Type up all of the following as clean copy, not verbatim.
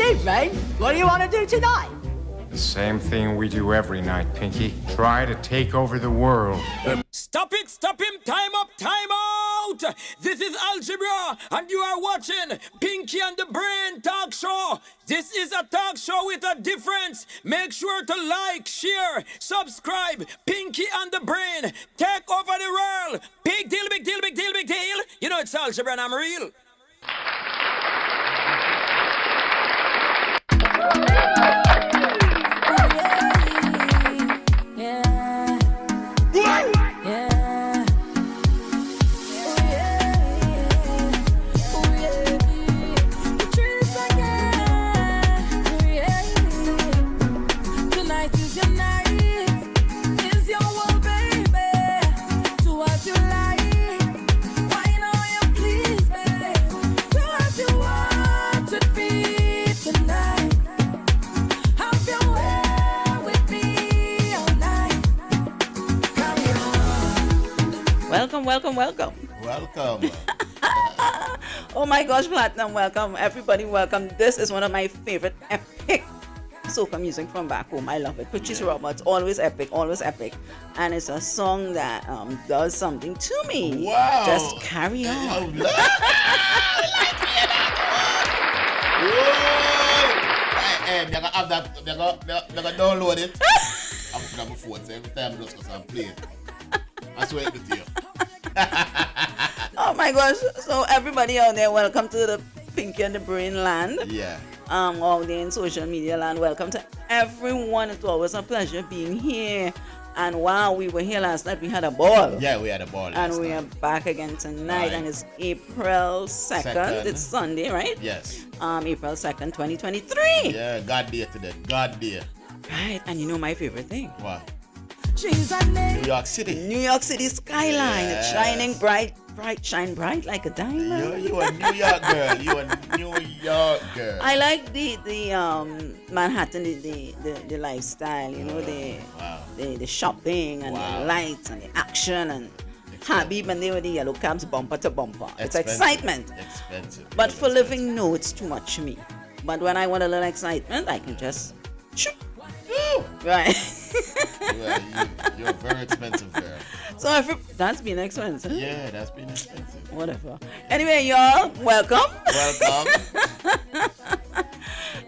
evening. What do you want to do tonight? The same thing we do every night, Pinky. Try to take over the world. Stop it, stop him, time up, time out! This is Algebra, and you are watching Pinky and the Brain Talk Show. This is a talk show with a difference. Make sure to like, share, subscribe. Pinky and the Brain, take over the world. Big deal, big deal, big deal, big deal. You know it's Algebra and I'm real. Welcome. Oh my gosh, Platinum, welcome. Everybody, welcome. This is one of my favorite epic soca music from back home. I love it. Patrice Roberts, always epic. And it's a song that does something to me. Wow. Just carry on. I like it. Have that, they're gonna download it. I'm putting on my phone, so every time I just because I'm playing. I swear it to you. Oh my gosh. So everybody out there, welcome to the Pinky and the Brain land. Yeah. All day in social media land. Welcome to everyone. It's always a pleasure being here. And wow, we were here last night. We had a ball. Yeah, we had a ball last And we night. are back again tonight. Right. And it's April 2nd. It's Sunday, right? Yes. April 2nd, 2023. Yeah, God day today. God day. Right. And you know my favorite thing? What? She's a name. New York City. New York City skyline. Yes. It's shining shine bright like a diamond. You a New York girl. You a New York girl. I like the Manhattan, the lifestyle, you know, the shopping and the lights and the action and Habib and they were the yellow cabs bumper to bumper. It's excitement. Expensive. But for living, no, it's too much for me. But when I want a little excitement, I can just shoot. Right. You're a very expensive girl. So that's been expensive. Yeah, that's been expensive. Whatever. Anyway, y'all, welcome. Welcome.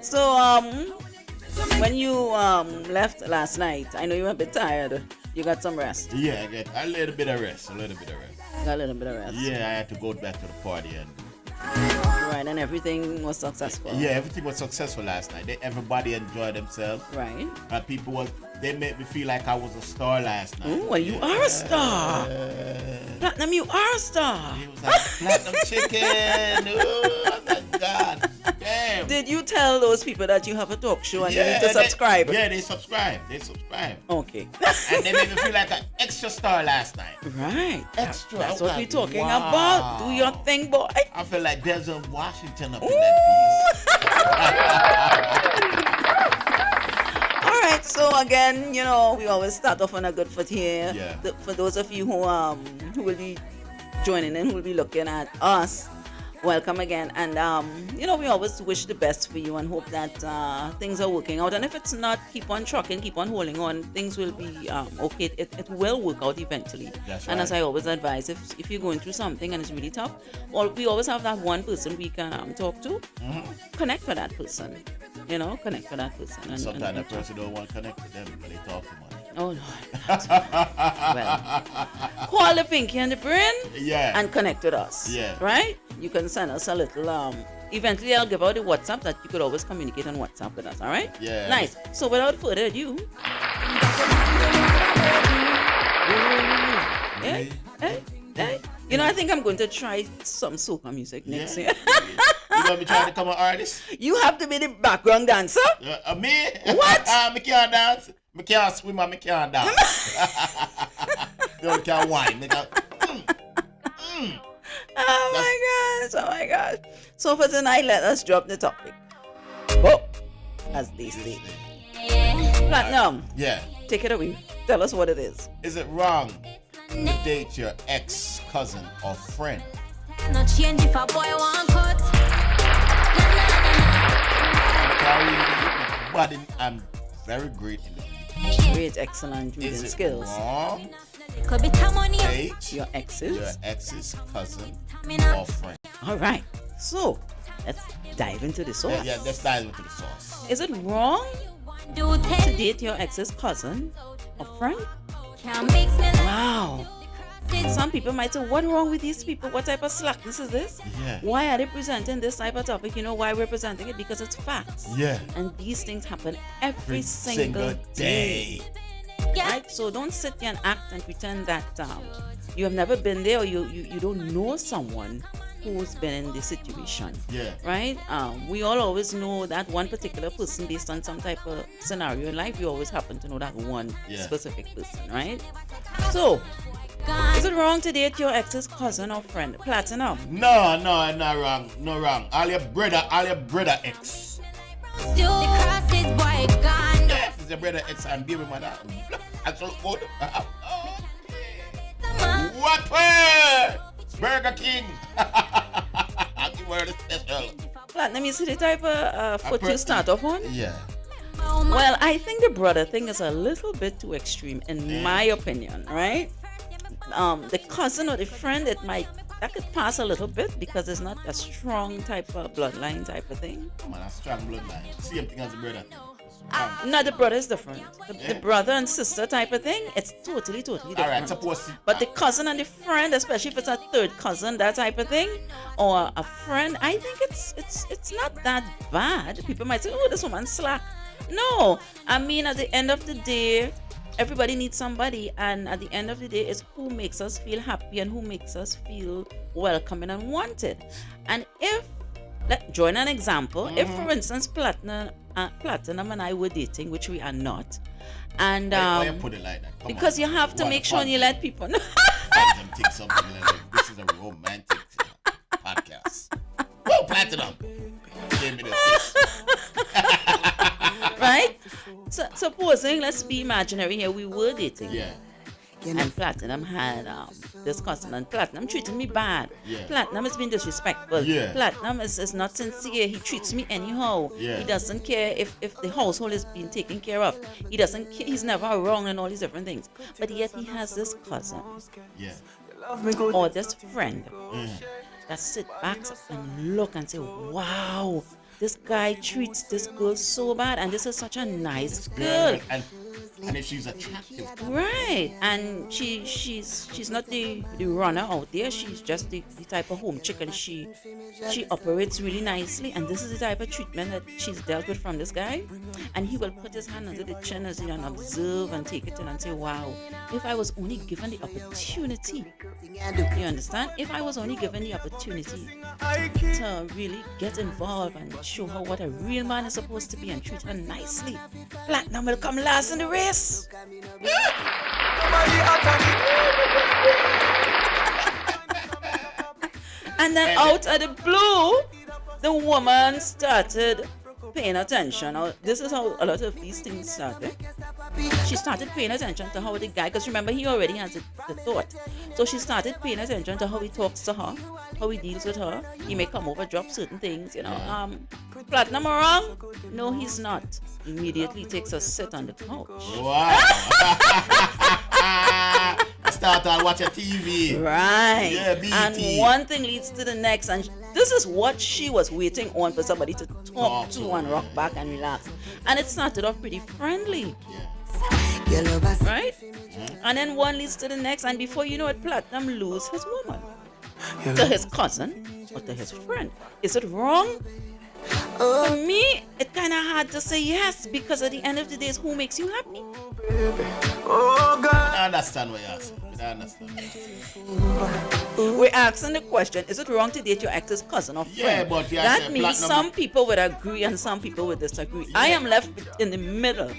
So, when you left last night, I know you were a bit tired. You got some rest. Yeah, I got a little bit of rest. Got a little bit of rest. Yeah, I had to go back to the party and. Right, and everything was successful. Yeah, everything was successful last night. Everybody enjoyed themselves. Right. They made me feel like I was a star last night. Oh, well, you are a star. Platinum, you are a star. It was like platinum chicken. Oh, my God. Damn. Did you tell those people that you have a talk show and they need to subscribe? They subscribe. Okay. And they made me feel like an extra star last night. Right. Extra. That's what we're talking about. Do your thing, boy. I feel like Denzel Washington up in that piece. All right, so again, you know, we always start off on a good foot here. Yeah. For those of you who will be joining in, who will be looking at us, welcome again. And you know, we always wish the best for you and hope that things are working out. And if it's not, keep on trucking, keep on holding on. Things will be okay. It will work out eventually. That's and right. as I always advise, if you're going through something and it's really tough, we always have that one person we can talk to. Mm-hmm. Connect with that person. You know, connect with that person. Sometimes that person don't want to connect with them, but they talk too much. Oh Lord. Well, call the Pinky and the Brain. Yeah. And connect with us. Yeah. Right? You can send us a little eventually I'll give out the WhatsApp that you could always communicate on WhatsApp with us, all right? Yeah. Nice. So without further ado. Hey. You know, I think I'm going to try some soca music next year. You gonna be trying to become an artist? You have to be the background dancer. Me? What? I can't dance. I can't swim and I can't dance. You can't whine. Oh my gosh. So for tonight, let us drop the topic. Oh, as they say. Platinum. Yeah. Take it away. Tell us what it is. Is it wrong to date your ex-cousin or friend? No change if a boy want cut. bad I'm very great in the reading. Great, excellent reading Is it skills. wrong? Date Your exes. your ex's cousin or friend. All right. So let's dive into the source. Yeah, let's dive into the sauce. Is it wrong to date your ex's cousin or friend? Wow. Some people might say, what wrong with these people? What type of slackness is this? Yeah. Why are they presenting this type of topic? You know why we're presenting it? Because it's facts. Yeah. And these things happen every Every single day. Right? So don't sit here and act and pretend that you have never been there or you don't know someone who's been in this situation. Yeah. Right? We all always know that one particular person based on some type of scenario in life. We always happen to know that one specific person, right? So, is it wrong to date your ex's cousin or friend? Platinum. No, not wrong. No wrong. All your brother ex. Yes, it's your brother ex and baby mother. That's so good. What? Burger King. Happy word special. Platinum, you see the type of foot you start off on? Yeah. Well, I think the brother thing is a little bit too extreme, in my opinion, right? The cousin or the friend, that could pass a little bit because it's not a strong type of bloodline type of thing. Come on, a strong bloodline. Same thing as the brother. No, the brother is different. The brother and sister type of thing, it's totally different. Alright, suppose. But the cousin and the friend, especially if it's a third cousin, that type of thing, or a friend, I think it's not that bad. People might say, "Oh, this woman's slack." No, I mean at the end of the day, everybody needs somebody, and at the end of the day, it's who makes us feel happy and who makes us feel welcome and wanted. And join an example. If, for instance, Platinum and I were dating, which we are not, and Why you put it like that? Come because on. you have to What make a sure fun you thing. let people know. Platinum think something like that. This is a romantic podcast. Whoa, Platinum. Give me this. Right? So supposing, let's be imaginary here, we were dating. Yeah. And Platinum had this cousin, and Platinum treated me bad. Yeah. Platinum has been disrespectful. Yeah. Platinum is not sincere. He treats me anyhow. Yeah. He doesn't care if the household is being taken care of. He doesn't care. He's never wrong and all these different things. But yet he has this cousin Yeah. or this friend that sit back and look and say, wow, this guy treats this girl so bad, and this is such a nice girl. And if she's attractive. Right, and she's not the runner out there. She's just the type of home chick, and she operates really nicely. And this is the type of treatment that she's dealt with from this guy. And he will put his hand under the chin as and observe and take it in and say, "Wow, if I was only given the opportunity, you understand? If I was only given the opportunity to really get involved and show her what a real man is supposed to be and treat her nicely, Platinum will come last in the race." And then out of the blue, the woman started paying attention. Now, this is how a lot of these things started. She started paying attention to how the guy, because remember, he already has the thought. So she started paying attention to how he talks to her, how he deals with her. He may come over, drop certain things, Platinum wrong? No, he's not. Immediately takes a sit on the couch. Wow. Start and watch a TV. Right. Yeah, BT. And one thing leads to the next, and this is what she was waiting on, for somebody to talk to and rock back and relax. And it started off pretty friendly. Right? And then one leads to the next, and before you know it, Platinum lose his woman to his cousin or to his friend. Is it wrong? For me, it kind of hard to say yes, because at the end of the day, it's who makes you happy. I understand what you're asking. I understand. We're asking the question, is it wrong to date your ex's cousin or friend? Yeah, but yeah, that say means Platinum- some people would agree and some people would disagree. I am left in the middle.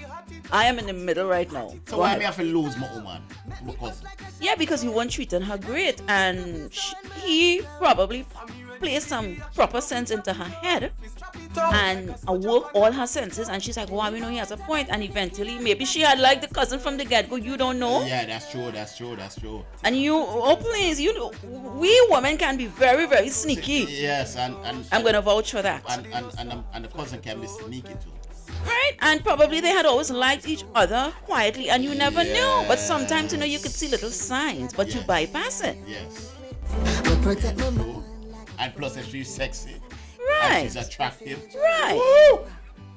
I am in the middle right now. So Go why ahead. me have to lose my woman? Because Yeah, because you weren't treating her great, and he probably placed some proper sense into her head and awoke all her senses, and she's like, wow, we know he has a point. And eventually, maybe she had liked the cousin from the get-go, you don't know. yeah, that's true. And please, we women can be very, very sneaky. Yes, and I'm going to vouch for that. and the cousin can be sneaky too. Right? And probably they had always liked each other quietly and you never knew. But sometimes, you could see little signs, but you Yes. bypass it. Yes. And plus, if she's sexy, and Right. she's attractive, Right.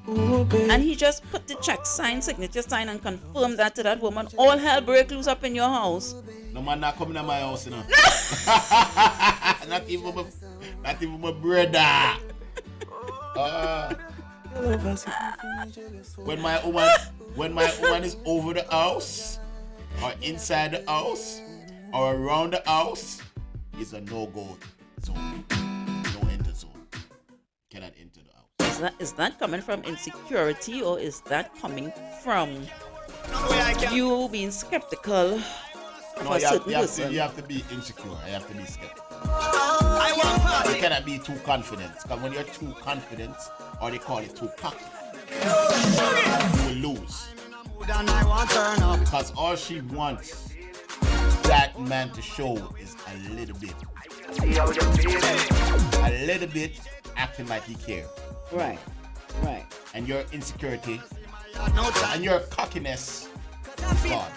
And he just put the check sign, signature sign, and confirmed that to that woman. All hell break loose up in your house. no man not coming to my house, not even my brother. When my woman is over the house, or inside the house, or around the house, it's a no-go zone. No enter zone. Cannot enter the house. Is that coming from insecurity, or is that coming from you being skeptical of No, a certain you have person? you have to be insecure. You have to be skeptical. You cannot be too confident. Because when you're too confident, or they call it too cocky, you will lose. Because all she wants that man to show is a little bit acting like he cares. Right. And your insecurity and your cockiness is gone.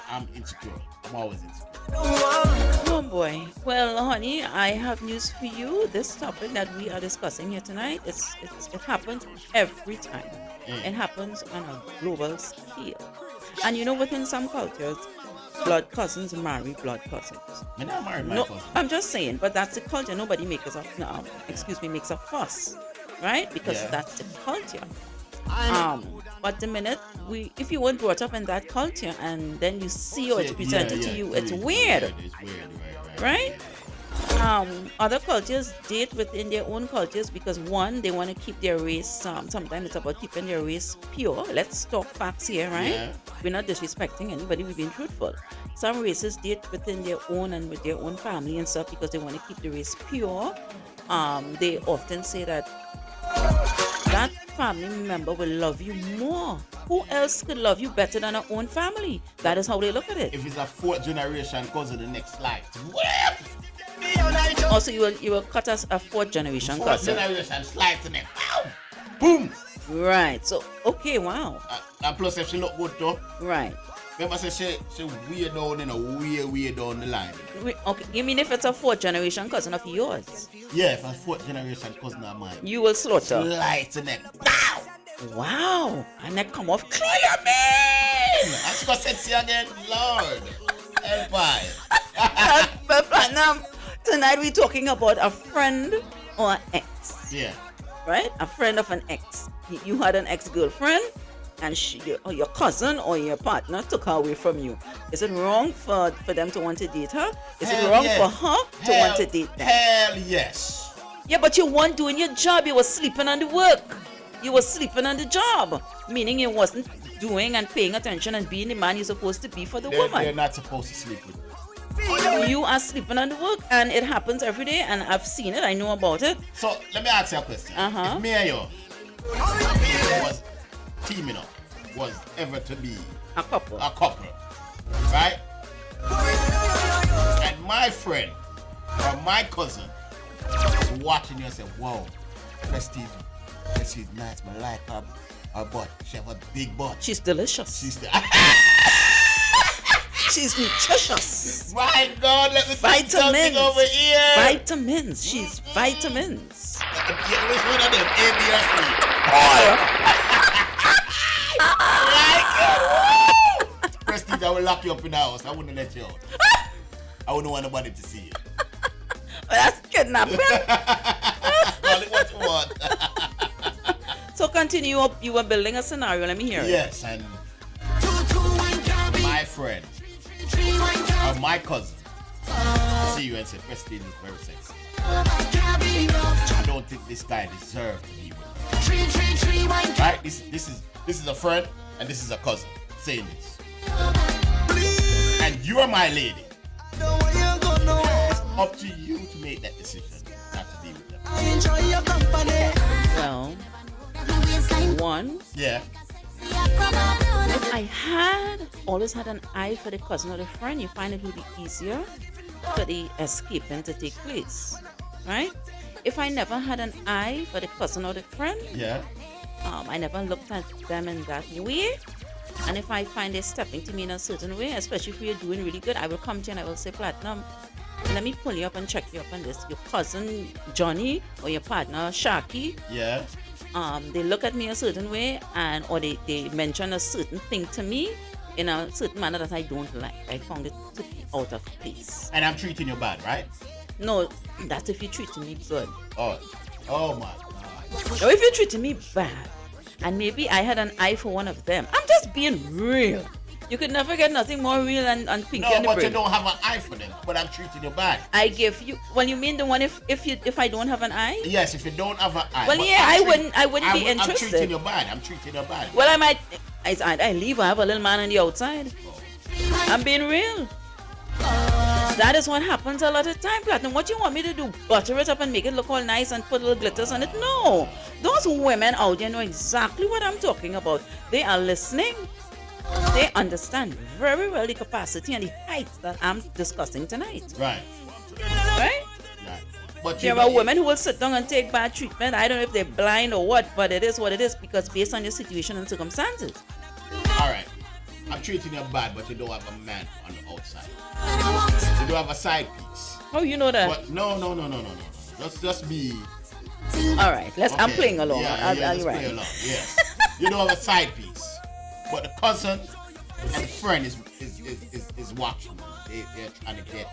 I'm insecure. I'm always insecure. Oh boy. Well, honey, I have news for you. This topic that we are discussing here tonight, it happens every time. It happens on a global scale. And within some cultures, blood cousins marry blood cousins. I'm not married my No, cousin. I'm just saying, but that's the culture. Nobody makes a fuss, right? Because Yeah. that's the culture. But the minute if you weren't brought up in that culture and then you see or it's presented to you, it's weird, It's weird, right? Other cultures date within their own cultures because one, they want to keep their race. Sometimes it's about keeping their race pure. Let's talk facts here, right? Yeah. We're not disrespecting anybody. We're being truthful. Some races date within their own and with their own family and stuff because they want to keep the race pure. They often say that family member will love you more. Who else could love you better than our own family? That is how they look at it. If it's a fourth generation cousin, the next life. Also, you will cut us a fourth generation Fourth cousin. generation slice in it. Boom. Right. So, okay, wow. And plus, if she look good too, Right. remember say she way down in a way down the line. Okay, you mean if it's a fourth generation cousin of yours, Yeah, if a fourth generation cousin of mine. you will slaughter? Slice in it. Wow. And that come off clear. And she got sexy again. Lord. Help I. But Platinum, tonight we're talking about a friend or an ex. Yeah. Right? A friend of an ex. You had an ex-girlfriend and your cousin or your partner took her away from you. Is it wrong for them to want to date her? Is it Hell wrong yes. for her to want to date them? Hell yes. Yeah, but you weren't doing your job. You were sleeping on the work. You were sleeping on the job. Meaning you wasn't doing and paying attention and being the man you're supposed to be for the They're woman. not supposed to sleep with. You are sleeping on the work and it happens every day and I've seen it. I know about it. So let me ask you a question. Uh-huh. If me and you was teaming up, was ever to be A couple. a couple, right? And my friend or my cousin is watching you and say, "Whoa, Prestige nice, but like her butt. She have a big butt. She's delicious. She's the She's nutritious. My God, let me tell you something Vitamins. over here. Vitamins. She's vitamins. Yeah, which one of them? A, B, or C? Prestige, I will lock you up in the house. I wouldn't let you out. I wouldn't want nobody to see you. That's kidnapping. Call it what you want. So continue up. You were building a scenario. Let me hear it. Yes, and my friend or my cousin see you and say, Prestige is very sexy. I don't think this guy deserves to be with me. Right? This is a friend and this is a cousin saying this. And you're my lady. It's up to you to make that decision not to be with them. Well, one, Yeah. if I always had an eye for the cousin or the friend, you find it would be easier for the escaping to take place, right? if I never had an eye for the cousin or the friend, Yeah. I never looked at them in that way. And if I find they're stepping to me in a certain way, especially if you're doing really good, I will come to you and I will say, Platinum, let me pull you up and check you up on this. Your cousin Johnny or your partner Shaki, Yeah. they look at me a certain way and or they mention a certain thing to me in a certain manner that I don't like. I found it to be out of place. And I'm treating you bad, right? No, that's if you're treating me good. Oh. Oh my God. Now, if you're treating me bad, and maybe I had an eye for one of them, I'm just being real. You could never get nothing more real than Pinky No, and the but you Brain. don't have an eye for them. But I'm treating you bad. I give you. Well, you mean the one if I don't have an eye? Yes, if you don't have an eye. Well, but yeah, I'm I wouldn't be I'm interested. treating you bad. I'm treating you bad. Well, I might. I leave. I have a little man on the outside. I'm being real. That is what happens a lot of time, Platinum. What you want me to do? Butter it up and make it look all nice and put little glitters on it? No. Those women out there know exactly what I'm talking about. They are listening. They understand very well the capacity and the heights that I'm discussing tonight. Right. Right? Right. But There are women who will sit down and take bad treatment. I don't know if they're blind or what, but it is what it is because based on your situation and circumstances. All right. I'm treating you bad, but you don't have a man on the outside. You don't have a side piece. Oh, you know that? But no. Just be. All right. I'm Okay. playing along. Yeah, I'll just right. play along. Yes. You don't have a side piece, but the cousin and the friend is watching. They're trying to get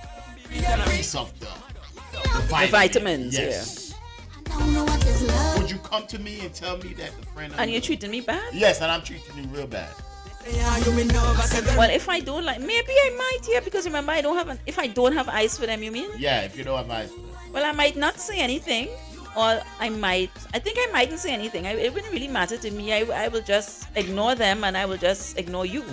a piece of the vitamins, Yes. Would you come to me and tell me that the friend And you're treating me bad? Yes, and I'm treating you real bad. Well, if I don't like, maybe I might, yeah, because remember, if I don't have eyes for them, you mean? Yeah, if you don't have eyes for them. Well, I might not say anything, or I think I mightn't say anything. It wouldn't really matter to me. I will just ignore them and I will just ignore you.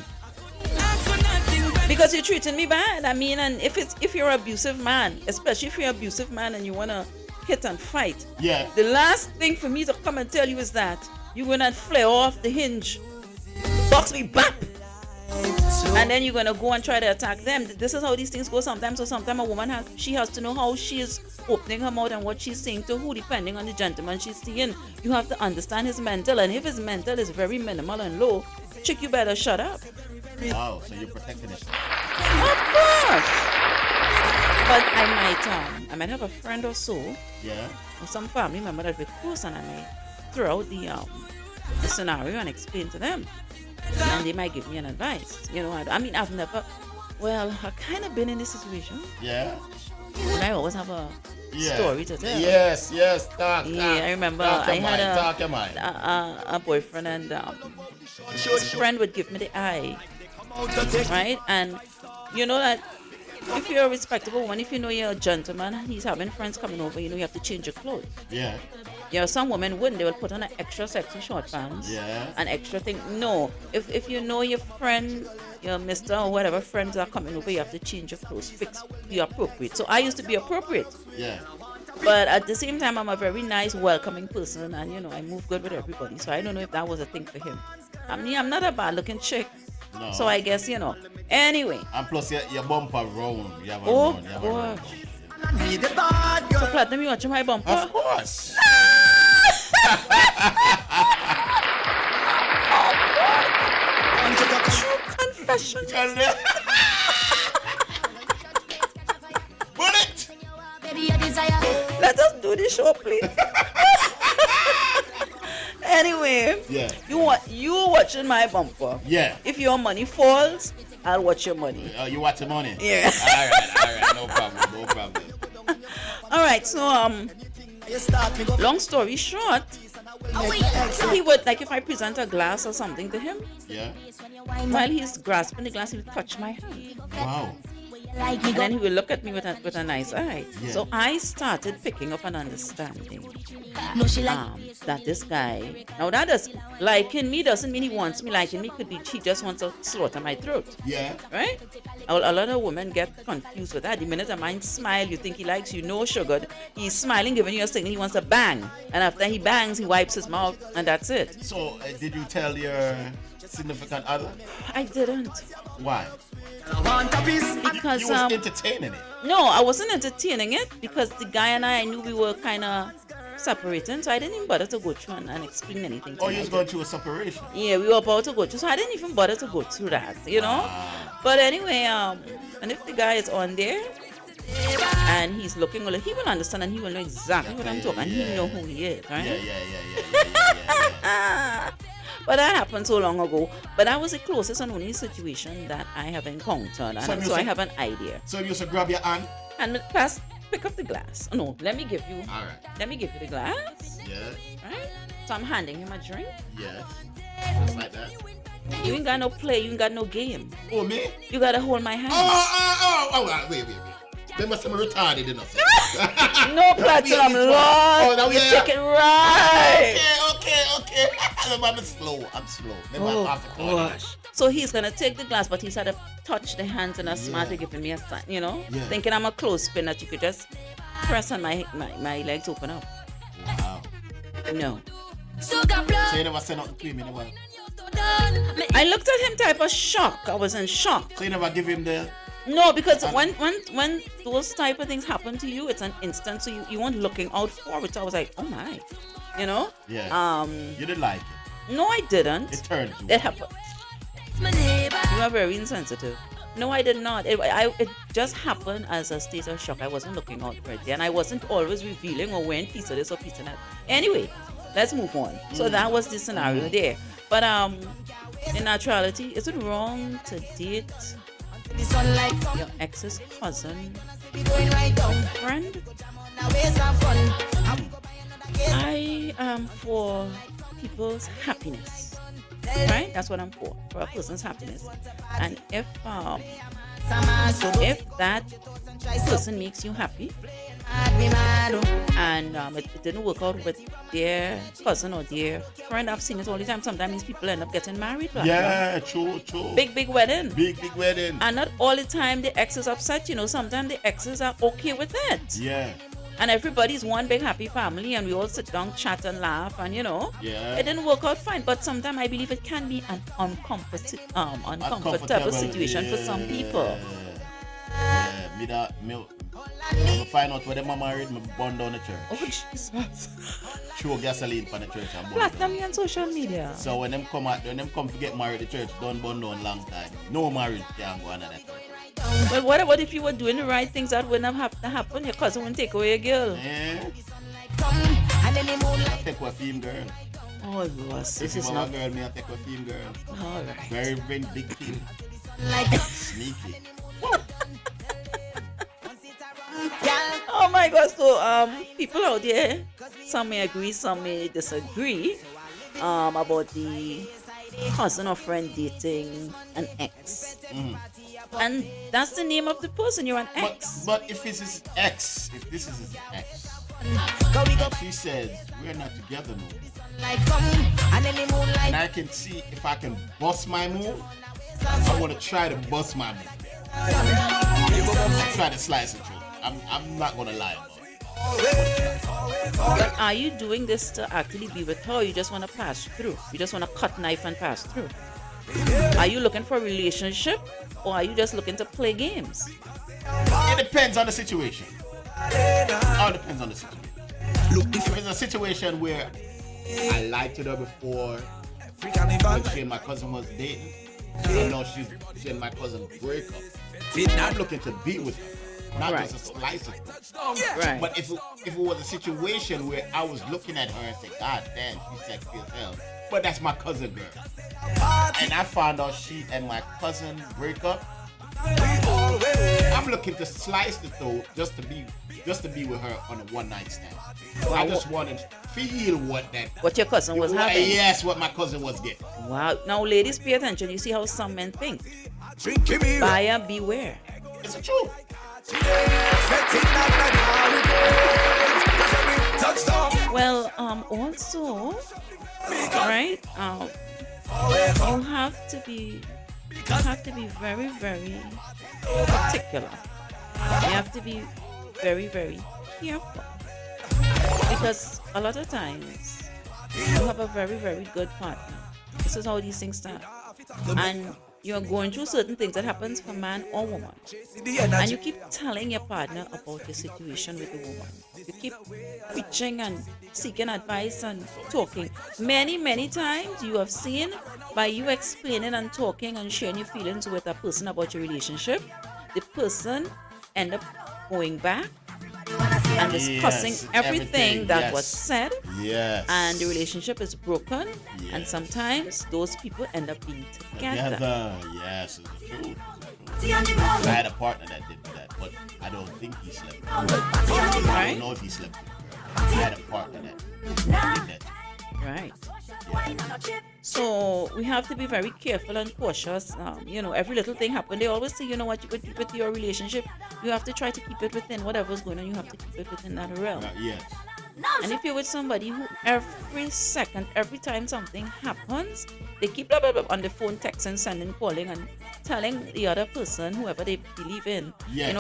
Because you're treating me bad. I mean, and if you're an abusive man, especially if you're an abusive man and you want to hit and fight, Yeah. the last thing for me to come and tell you is that you're going to flare off the hinge, box me back, and then you're going to go and try to attack them. This is how these things go sometimes. So sometimes a woman has to know how she is opening her mouth and what she's saying to who, depending on the gentleman she's seeing. You have to understand his mental, and if his mental is very minimal and low, chick, you better shut up. Oh, so you're protecting yourself. Of course. But I might have a friend or so, Yeah. or some family member that we're close, and I might throw out the scenario and explain to them, and they might give me an advice. You know, I mean, I've kind of been in this situation, Yeah. but I always have a story to tell. Yes. Talk. I remember Talk I your had mind, talk your mind. a boyfriend, and his friend would give me the eye, right? And you know that if you're a respectable woman, if you know you're a gentleman, and he's having friends coming over, you know you have to change your clothes. Yeah. You know, some women wouldn't. They will put on an extra sexy short pants, Yeah. an extra thing. No, if you know your friend, your mister or whatever friends are coming over, you have to change your clothes, be appropriate. So I used to be appropriate. Yeah. But at the same time, I'm a very nice, welcoming person, and you know, I move good with everybody. So I don't know if that was a thing for him. I mean, I'm not a bad-looking chick, No. so I guess you know. Anyway, And plus your bumper round. You have a oh round. You have a round. gosh. So Platinum, you watching my bumper? Of course. Confession. Bullet. Let us do the show, please. Anyway, Yeah. you watching my bumper. Yeah. If your money falls, I'll watch your money. You watch the money? Yeah. All right. No problem. All right. So long story short, he would, like, if I present a glass or something to him, Yeah. while he's grasping the glass, he would touch my hand. Wow. And then he would look at me with a nice eye. Yeah. So I started picking up an understanding that this guy, now that is, liking me doesn't mean he wants me. Liking me could be he just wants to slaughter my throat. Yeah. Right? A lot of women get confused with that. The minute a man smile, you think he likes you. No, sugar. He's smiling, giving you a signal he wants to bang. And after he bangs, he wipes his mouth, and that's it. So did you tell your significant other? I didn't. Why? Because you was entertaining it. no, I wasn't entertaining it because the guy and I knew we were kind of separating, so I didn't even bother to go through and explain anything. Oh, you was going through a separation. Yeah, we were about to go through, so I didn't even bother to go through that, you know. But anyway, and if the guy is on there and he's looking, he will understand and he will know exactly what I'm talking, and he know who he is, right? Yeah. But that happened so long ago. But that was the closest and only situation that I have encountered, and so I have an idea. So you used to grab your hand? And pick up the glass. Oh, no, let me give you. All right. Let me give you the glass. Yeah. Right. So I'm handing him a drink. Yes. Just like that. You ain't got no play. You ain't got no game. Oh, me? You gotta hold my hand. Wait. They must have been retarded enough. No platinum, Lord. No, you take it right. Okay. I'm slow. Gosh. So he's gonna take the glass, but he's had to touch the hands and a smart to giving me a sign, you know? Yeah. Thinking I'm a clothespin that you could just press and my legs open up. Wow. No. So you never said nothing to him anyway? I looked at him type of shock. I was in shock. So you never give him the... No, because when those type of things happen to you, it's an instant, so you weren't looking out for it. So I was like, oh my, you know? Yeah. You didn't like it. No, I didn't. It turned you. It happened. You are very insensitive. No, I did not. It just happened as a state of shock. I wasn't looking out for it, and I wasn't always revealing or wearing piece of this or piece of that. Anyway, let's move on. So that was the scenario there. But in actuality, is it wrong to date your ex's cousin friend? I am for people's happiness, right? That's what I'm for a person's happiness. And if that person makes you happy and it didn't work out with their cousin or their friend, I've seen it all the time. Sometimes these people end up getting married. Yeah, true. Big wedding. Big wedding. And not all the time the ex is upset, you know. Sometimes the exes are okay with it. Yeah. And everybody's one big happy family, and we all sit down, chat and laugh, and you know, yeah. It didn't work out fine. But sometimes I believe it can be an uncomfortable situation for some people. Yeah, me find out where the mama married, me burn down the church. Oh Jesus! Throw gasoline for the church and burn Platinum on social media. So when them come to get married, the church don't burn down long time. No marriage can go on at that church. Well, what about if you were doing the right things that wouldn't have to happen? Your cousin wouldn't take away your girl. Yeah. I take a theme girl. Oh, Ross, this is not... girl, me I take a theme girl. All right. Very big theme. Sneaky. Oh my God! So people out there, some may agree, some may disagree about the cousin or friend dating an ex. And that's the name of the person. You're an ex. But if this is his ex, she says we're not together no more. And I can see if I can bust my move. I want to try to bust my move. Try to slice it through. I'm not gonna lie about it. But are you doing this to actually be with her, or you just want to pass through? You just want to cut knife and pass through? Are you looking for a relationship, or are you just looking to play games? It depends on the situation. All depends on the situation. If it's a situation where I liked her before, when she and my cousin was dating, I know she and my cousin break up. I'm looking to be with her, not just a slice of her. Right. But if it was a situation where I was looking at her and said, God damn, she's sexy as hell, but that's my cousin girl, and I found out she and my cousin break up, I'm looking to slice the throat just to be with her on a one night stand. Wow. I just want to feel what your cousin was having. Yes, what my cousin was getting. Wow. Now, ladies, pay attention. You see how some men think. Buyer beware. It's the truth. Well, also, right? You have to be very, very particular. You have to be very, very careful, because a lot of times you have a very, very good partner. This is how these things start, and you're going through certain things that happens for man or woman, and you keep telling your partner about your situation with the woman, you keep preaching and seeking advice and talking. Many times you have seen, by you explaining and talking and sharing your feelings with a person about your relationship, the person end up going back and discussing everything that was said, and the relationship is broken, and sometimes those people end up being together. Yes, it's the truth. I had a partner that did that, but I don't think he slept with her. I don't know if he slept with her. I had a partner that did that. Right. So we have to be very careful and cautious. Every little thing happen. They always say, you know what, with your relationship, you have to try to keep it within whatever's going on. You have to keep it within that realm. Yes. And if you're with somebody who every second, every time something happens, they keep blah, blah, blah, on the phone, texting, sending, calling, and telling the other person, whoever they believe in,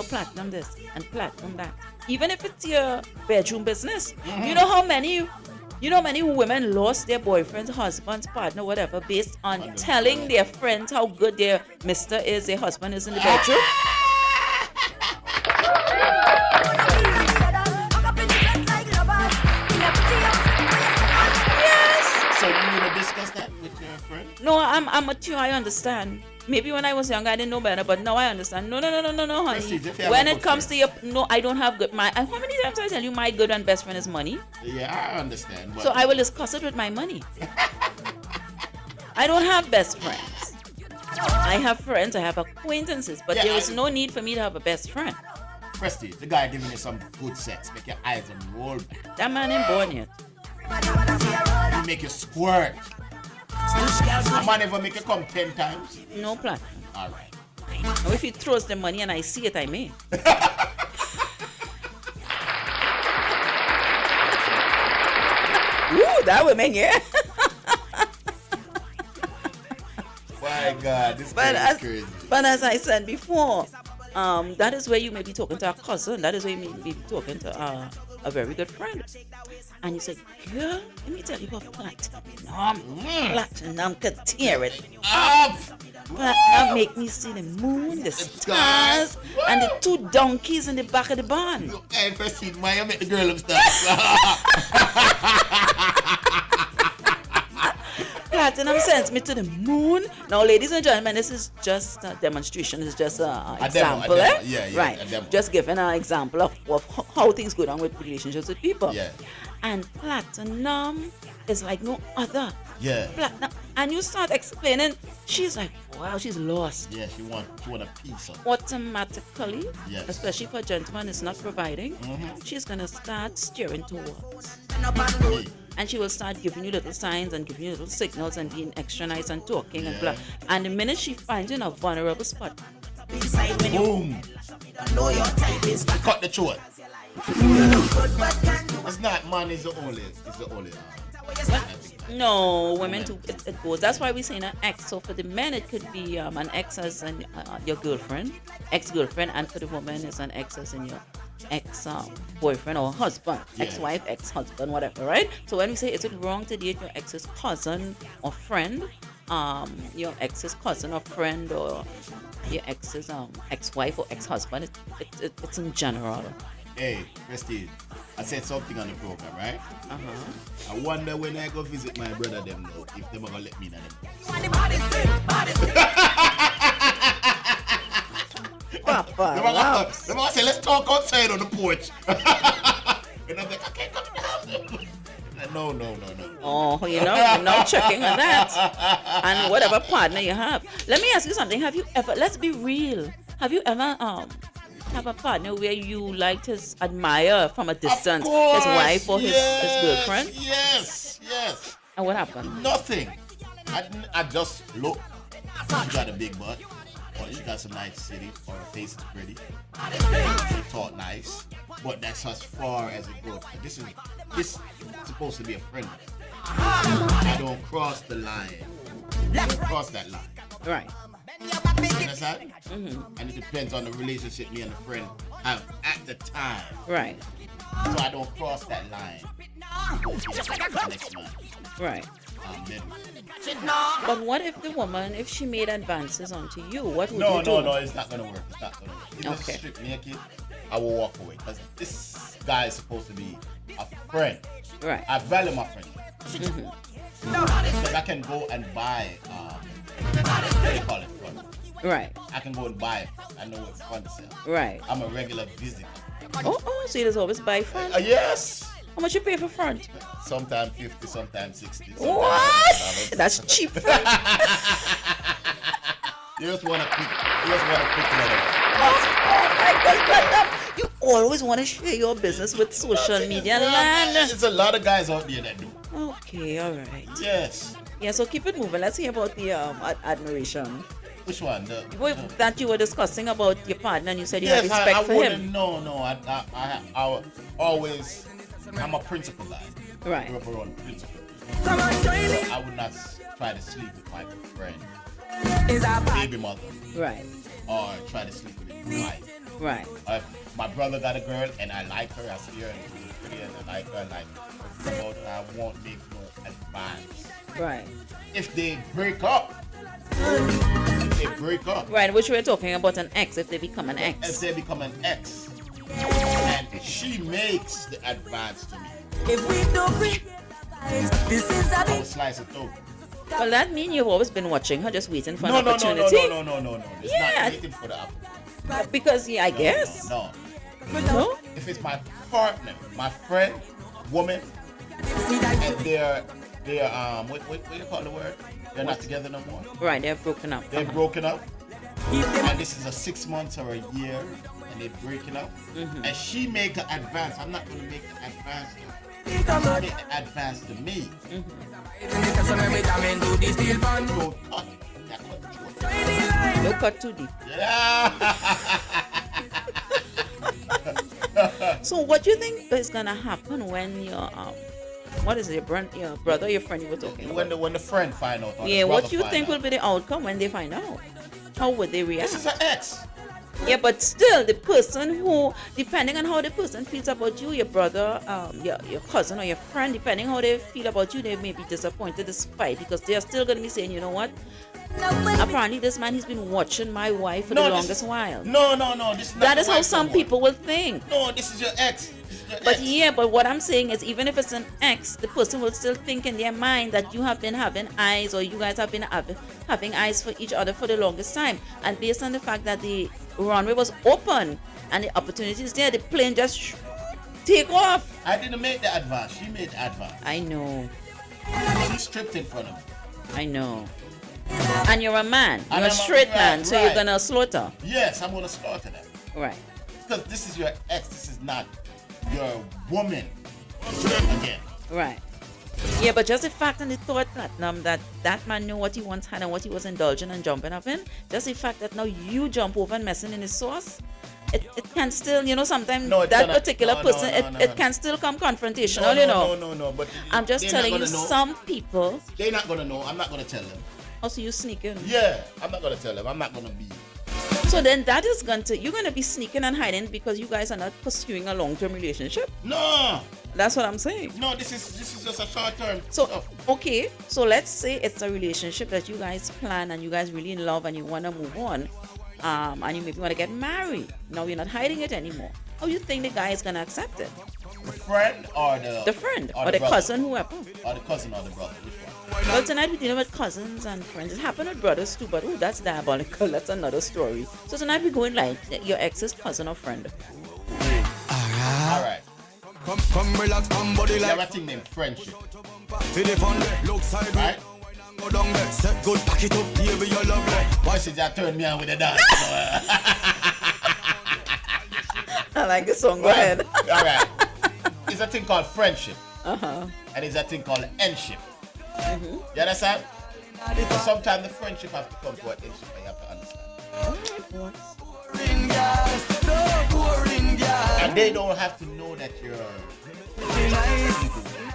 platinum this and platinum that. Even if it's your bedroom business. You know how many women lost their boyfriends, husbands, partner, whatever, based on telling their friends how good their mister is, their husband is in the bedroom? Yes. So you want to discuss that with your friend? No, I'm mature, I understand. Maybe when I was younger I didn't know better, but now I understand. No, honey. When it comes to I don't have good. How many times I tell you my good and best friend is money? Yeah, I understand. So I will discuss it with my money. I don't have best friends. I have friends, I have acquaintances, but there is no need for me to have a best friend. Prestige, the guy giving you some good sex, make your eyes roll back. That man ain't born yet. He make you squirt. A man ever make you come 10 times? No plan. All right. Now if he throws the money and I see it, I may. Ooh, that woman, yeah. My God, this is crazy. But as I said before, that is where you may be talking to a cousin. That is where you may be talking to a very good friend. And you say, girl, let me tell you about platinum. Platinum could tear it up. Platinum make me see the moon, the stars, and the two donkeys in the back of the barn. Hey, Prestige, why you make the girl upstairs? Platinum sends me to the moon. Now, ladies and gentlemen, this is just a demonstration. It's just an example. Demo. Yeah, right. A demo. Just giving an example of how things go down with relationships with people. Yeah. And platinum is like no other. Yeah. Platinum. And you start explaining, she's like, wow, she's lost. Yeah, she want a piece of. Automatically, yes. Especially for a gentleman is not providing, she's going to start steering towards. And she will start giving you little signs and giving you little signals and being extra nice and talking and blah. And the minute she finds you in a vulnerable spot, boom. Cut the throat. It's not man, it's the only. No, women too, it goes. That's why we say an ex. So for the men, it could be an ex as in your girlfriend, ex-girlfriend, and for the woman, it's an ex as in your ex-boyfriend or husband, ex-wife, ex-husband, whatever, right? So when we say, is it wrong to date your ex's cousin or friend, your ex's cousin or friend, or your ex's ex-wife or ex-husband, it's in general. Hey, Prestige, I said something on the program, right? I wonder when I go visit my brother them now, if they're gonna let me in them. Papa, they're gonna say, let's talk outside on the porch. And I'm like, I can't come in the house. No. Oh, you're not checking on that. And whatever partner you have. Let me ask you something. Have you ever, let's be real, have you ever have a partner where you liked his admire from a distance, his wife or his girlfriend? Yes. And what happened? Nothing. I just look. She got a big butt. Or she got some nice city. Or her face is pretty. She talk nice. But that's as far as it goes. This is supposed to be a friend. I don't cross the line. I don't cross that line. Right. You understand? And it depends on the relationship me and the friend have at the time. Right. So I don't cross that line. Just like the next man. Right. bedroom. But what if the woman, if she made advances onto you, what would No, you do? no, it's not gonna work. It's not gonna work. If Okay. it's strip naked, I will walk away because this guy is supposed to be a friend. Right. I value my friend. Because I can go and buy, what do you call it, front? Right. I can go and buy it. I know what front sells. Right. I'm a regular visitor. So you just always buy front? Yes. How much you pay for front? Sometimes 50, sometimes 60. Sometimes What? $100. That's cheap front. You just want a quick letter. Oh my God, Brother. You always want to share your business with social media land. There's a lot of guys out there that do. Okay, all right. Yes. Yeah, so keep it moving. Let's hear about the admiration. Which one? That you were discussing about your partner and you said you Yes, have respect I for wouldn't. him. No. I always. I'm a principal guy. Right. Grew up around principle. I would not try to sleep with my friend, baby mother, Right. or try to sleep with his wife. Right. If my brother got a girl and I like her, I see her and she's pretty and I like her, and I won't make no advance. Right. If they break up, Right, which we're talking about an ex if they become an if ex. they become an ex, and she makes the advance to me, If we don't realize this is a I big will slice it open. Well, that means you've always been watching her, just waiting for No, an no. opportunity. It's Yeah. not waiting for the opportunity. Because, yeah, I guess. No. No? If it's my partner, my friend, woman, and they're what do you call the word? They're not together no more. Right, they're broken up. They're broken up, and this is a 6 months or a year, and they're breaking up. And she make an advance. I'm not gonna make an advance to her. She make an advance to me. Don't touch. That cut throat. Don't cut too deep. Yeah. So what do you think is gonna happen when your what is it, your brother, your friend you were talking about? when the friend find out. Or the Yeah, what brother do you find think out. will be the outcome when they find out? How would they react? This is an ex. Yeah, but still, the person who, depending on how the person feels about you, your brother, your cousin or your friend, depending how they feel about you, they may be disappointed despite, because they are still going to be saying, you know what? Apparently, this man, he's been watching my wife for the longest while. No. This is not That your is how wife some no more. people will think. No, this is your ex. This is your But ex. yeah, but what I'm saying is, even if it's an ex, the person will still think in their mind that you have been having eyes, or you guys have been having eyes for each other for the longest time. And based on the fact that the runway was open and the opportunity is there, the plane just take off. I didn't make the advance. She made the advance. I know, She stripped in front of me. I know. And you're a man, And you're a I'm a- straight right, man, so you're right. gonna slaughter. Yes, I'm gonna slaughter that. Right. Because this is your ex. This is not your woman. Again. Right. Yeah, but just the fact and the thought that that man knew what he once had and what he was indulging and jumping up in, just the fact that now you jump over and messing in his sauce, it can still, sometimes No, it that cannot. particular No, person, no. it can still come confrontational, No. But I'm just they're telling not you, gonna know. some people, They're not gonna know. I'm not gonna tell them. also you sneak in. Yeah, I'm not gonna tell them. I'm not gonna be. So then that is you're going to be sneaking and hiding because you guys are not pursuing a long-term relationship. No, That's what I'm saying. no. This is just a short term. So, stuff. okay, so let's say it's a relationship that you guys plan and you guys really in love and you want to move on, and you maybe want to get married. Now you're not hiding it anymore. How do you think the guy is going to accept it? The friend or the Friend or the brother? cousin, whoever. Or the cousin or the brother. Which one? Well, tonight we're dealing with cousins and friends. It happened with brothers too, but that's diabolical. That's another story. So tonight we're going like your ex's cousin or friend. All right. Come relax, come body We have a like thing named friendship, Feel the fun there, look side right? go down there, set good, pack it up, baby, you love that. Why should that turn me on with a dance? I like the song. Go ahead. All right. It's a thing called friendship, Uh-huh. and it's a thing called endship. You understand? So sometimes the friendship have to come to an endship, and you have to understand. Boring girl, no boring girl. And they don't have to know that you're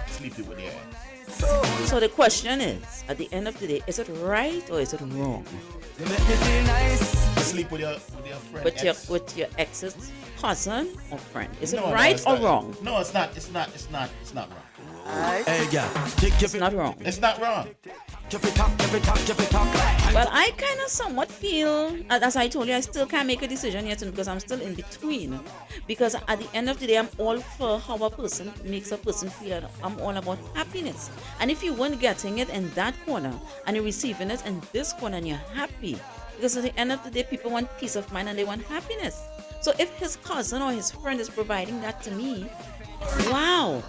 sleeping with their ex. So the question is, at the end of the day, is it right or is it wrong? You make me feel nice. You sleep with your friend ex. With your ex's cousin or friend? Is it No, right it's or not. wrong? No, it's not. It's not wrong. Hey, yeah. Kick It's not wrong. It's not wrong. Well, I kind of somewhat feel, as I told you, I still can't make a decision yet because I'm still in between. Because at the end of the day, I'm all for how a person makes a person feel. I'm all about happiness. And if you weren't getting it in that corner and you're receiving it in this corner and you're happy, because at the end of the day, people want peace of mind and they want happiness. So if his cousin or his friend is providing that to me, wow.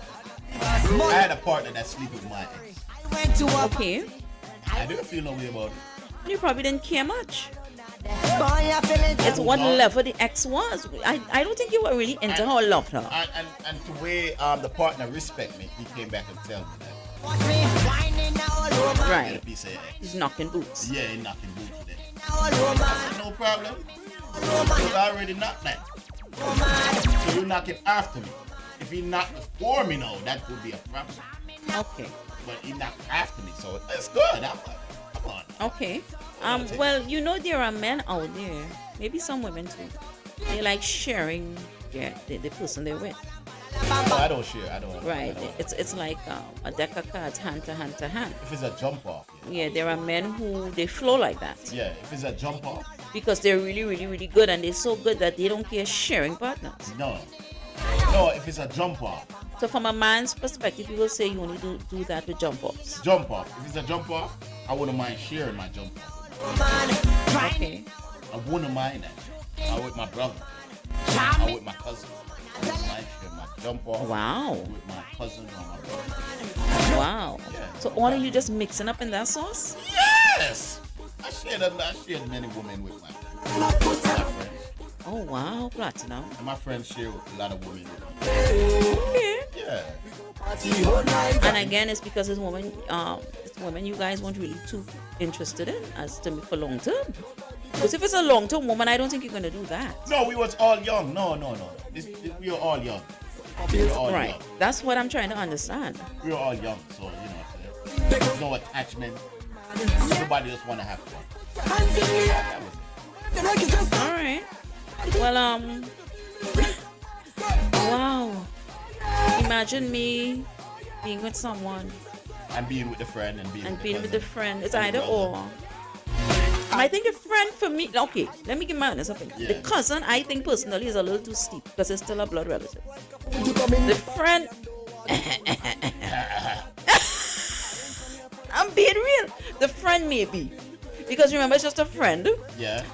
I had a partner that sleep with my ex. Okay. I didn't feel no way about it. You probably didn't care much. It's what level the ex was. I don't think you were really into her or loved her. And the way the partner respect me, he came back and tell me that. Right. He said, He's knocking boots. yeah, he knocking boots today. I said, no problem. Because I already knocked that. So you knock it after me. If he knocked before me, no, that would be a problem. Okay. But he knocked after me, so it's good. I'm like, come on. Okay. Well, you know there are men out there, maybe some women too. They like sharing the person they're with. No, I don't share. I don't. Right. It's like a deck of cards, hand to hand to hand. If it's a jump off. Yeah, there are men who they flow like that Yeah, if it's a jump off. because they're really, really, really good and they're so good that they don't care sharing partners. No. No, if it's a jump off. So from a man's perspective, you will say you only do that with jump offs. Jump off. If it's a jump off, I wouldn't mind sharing my jump off. Okay. I wouldn't mind that. I with my brother. I with my cousin. I wouldn't mind sharing my jump off. Wow. With my cousin or my brother. Wow. Yeah. So all of you just mixing up in that sauce? Yes! I shared many women with my friends. Oh wow, platinum. And my friends share with a lot of women with me. Okay. Yeah. And again, it's because it's women you guys weren't really too interested in as to me for long term. Because if it's a long term woman, I don't think you're gonna do that. No, we was all young. No. We were all young. We were all Right. young. That's what I'm trying to understand. We were all young, so there's no attachment. Everybody just want to have fun. That was it. All right. Well, wow. Imagine me being with someone And being with the friend and being with the friend. It's either brother. or. I think the friend for me, okay, let me give my honest opinion. Yeah. The cousin, I think personally, is a little too steep because it's still a blood relative. The friend, I'm being real. The friend maybe, because remember, it's just a friend. Yeah.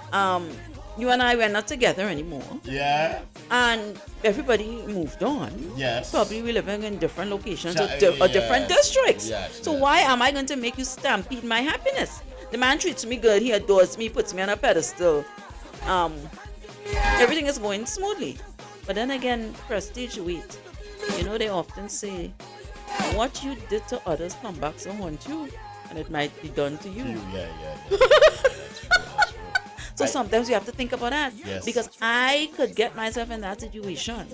You and I were not together anymore, Yeah. and everybody moved on. Yes. Probably we're living in different locations Ja- or different yes, districts. yes, So yes. why am I going to make you stampede my happiness? The man treats me good, he adores me, puts me on a pedestal. Everything is going smoothly. But then again, prestige, wait. You know, they often say, what you did to others come back to haunt you, and it might be done to you. Yeah. That's true. That's true. So sometimes you have to think about that. Yes. Because I could get myself in that situation,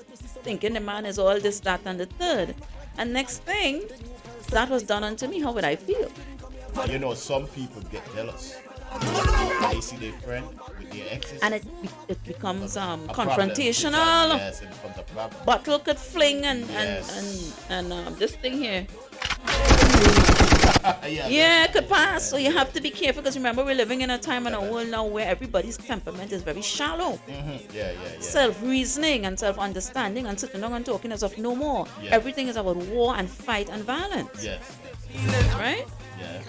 thinking the man is all this, that, and the third. And next thing, that was done unto me, how would I feel? You know, some people get jealous. They see their friend with their exes. And it becomes a problem. confrontational. Yes, it becomes a problem. Bottle could fling Yes. and this thing here. Yeah. Yeah, it could pass. So you have to be careful because remember we're living in a time and a world now where everybody's temperament is very shallow. Yeah. Self-reasoning and self-understanding and sitting down and talking as of no more. Yeah. Everything is about war and fight and violence. Yes. Right? Yeah.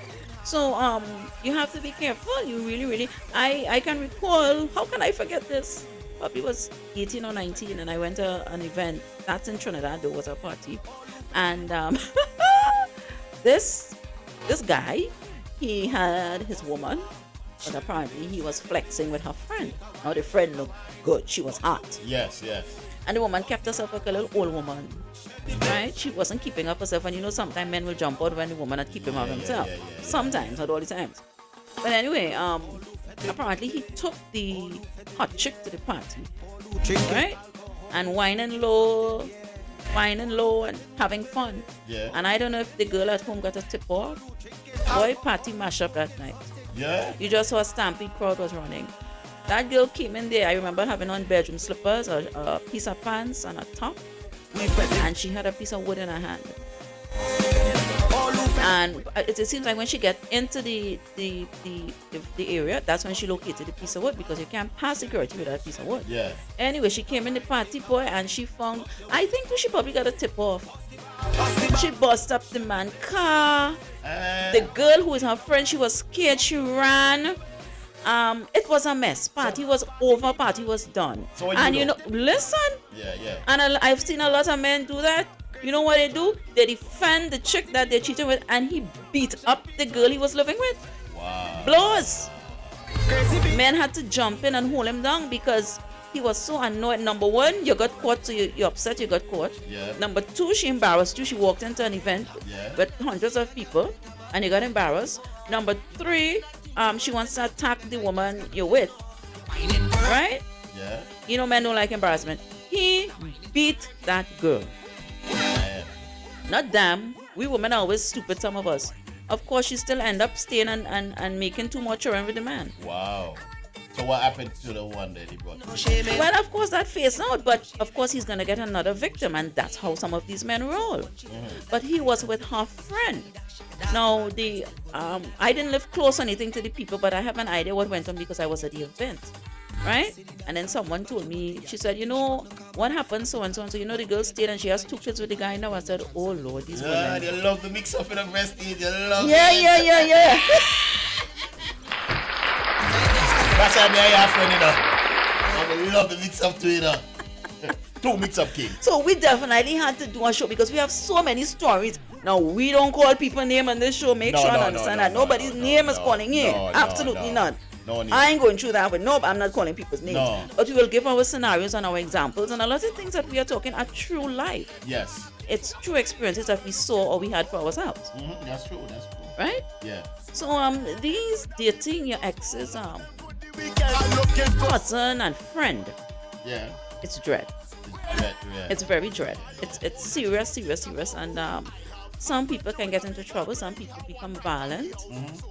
So you have to be careful. You really I can recall, how can I forget this? Probably was 18 or 19 and I went to an event. That's in Trinidad, there was a party. And this guy, he had his woman, but apparently he was flexing with her friend. Now the friend looked good, she was hot. Yes. And the woman kept herself like a little old woman. Right? She wasn't keeping up herself. And you know, sometimes men will jump out when the woman not keeping up himself. Yeah. Sometimes, not all the times. But anyway, apparently he took the hot chick to the party. Right? And whining low and having fun. Yeah. And I don't know if the girl at home got a tip off. Boy, party mash up that night. Yeah. You just saw a stampede crowd was running. That girl came in there. I remember having on bedroom slippers, a piece of pants, and a top. And she had a piece of wood in her hand. And it seems like when she get into the area, that's when she located the piece of wood, because you can't pass security without a piece of wood. Yeah. Anyway, she came in the party, boy, and she found, I think she probably got a tip off. She bust up the man car. The girl who is her friend, she was scared, she ran. It was a mess. Party was over, party was done. So and you know, listen. Yeah. And I've seen a lot of men do that. You know what they do? They defend the chick that they cheated with, and he beat up the girl he was living with. Wow. Blows. Men had to jump in and hold him down because he was so annoyed. Number one, you got caught, so you're upset you got caught. Yeah. Number two, she embarrassed you. She walked into an event with hundreds of people, and you got embarrassed. Number three, she wants to attack the woman you're with. Right? Yeah. You know, men don't like embarrassment. He beat that girl. Not damn. We women are always stupid, some of us. Of course, she still end up staying and making too much children with the man. Wow. So what happened to the one that he brought? Well, of course, that phased out. But of course, he's going to get another victim. And that's how some of these men roll. But he was with her friend. Now, I didn't live close or anything to the people, but I have an idea what went on because I was at the event. Right? And then someone told me, she said, you know, what happened so and so and so. You know, the girl stayed and she has 2 kids with the guy now. I said, oh Lord, these women. They love to mix up in the prestige. They love Yeah. That's why I have friend, you know. I love the mix up too, you know. 2 mix up king. So we definitely had to do a show because we have so many stories. Now, we don't call people name on this show. Make sure I understand that nobody's name is calling in. Absolutely not. No need. I ain't going through that, but no, I'm not calling people's names. No. But we will give our scenarios and our examples, and a lot of things that we are talking are true life. Yes. It's true experiences that we saw or we had for ourselves. That's true. Right? Yeah. So these dating your exes, cousin and friend. Yeah. It's dread. It's very dread. It's serious, and some people can get into trouble. Some people become violent.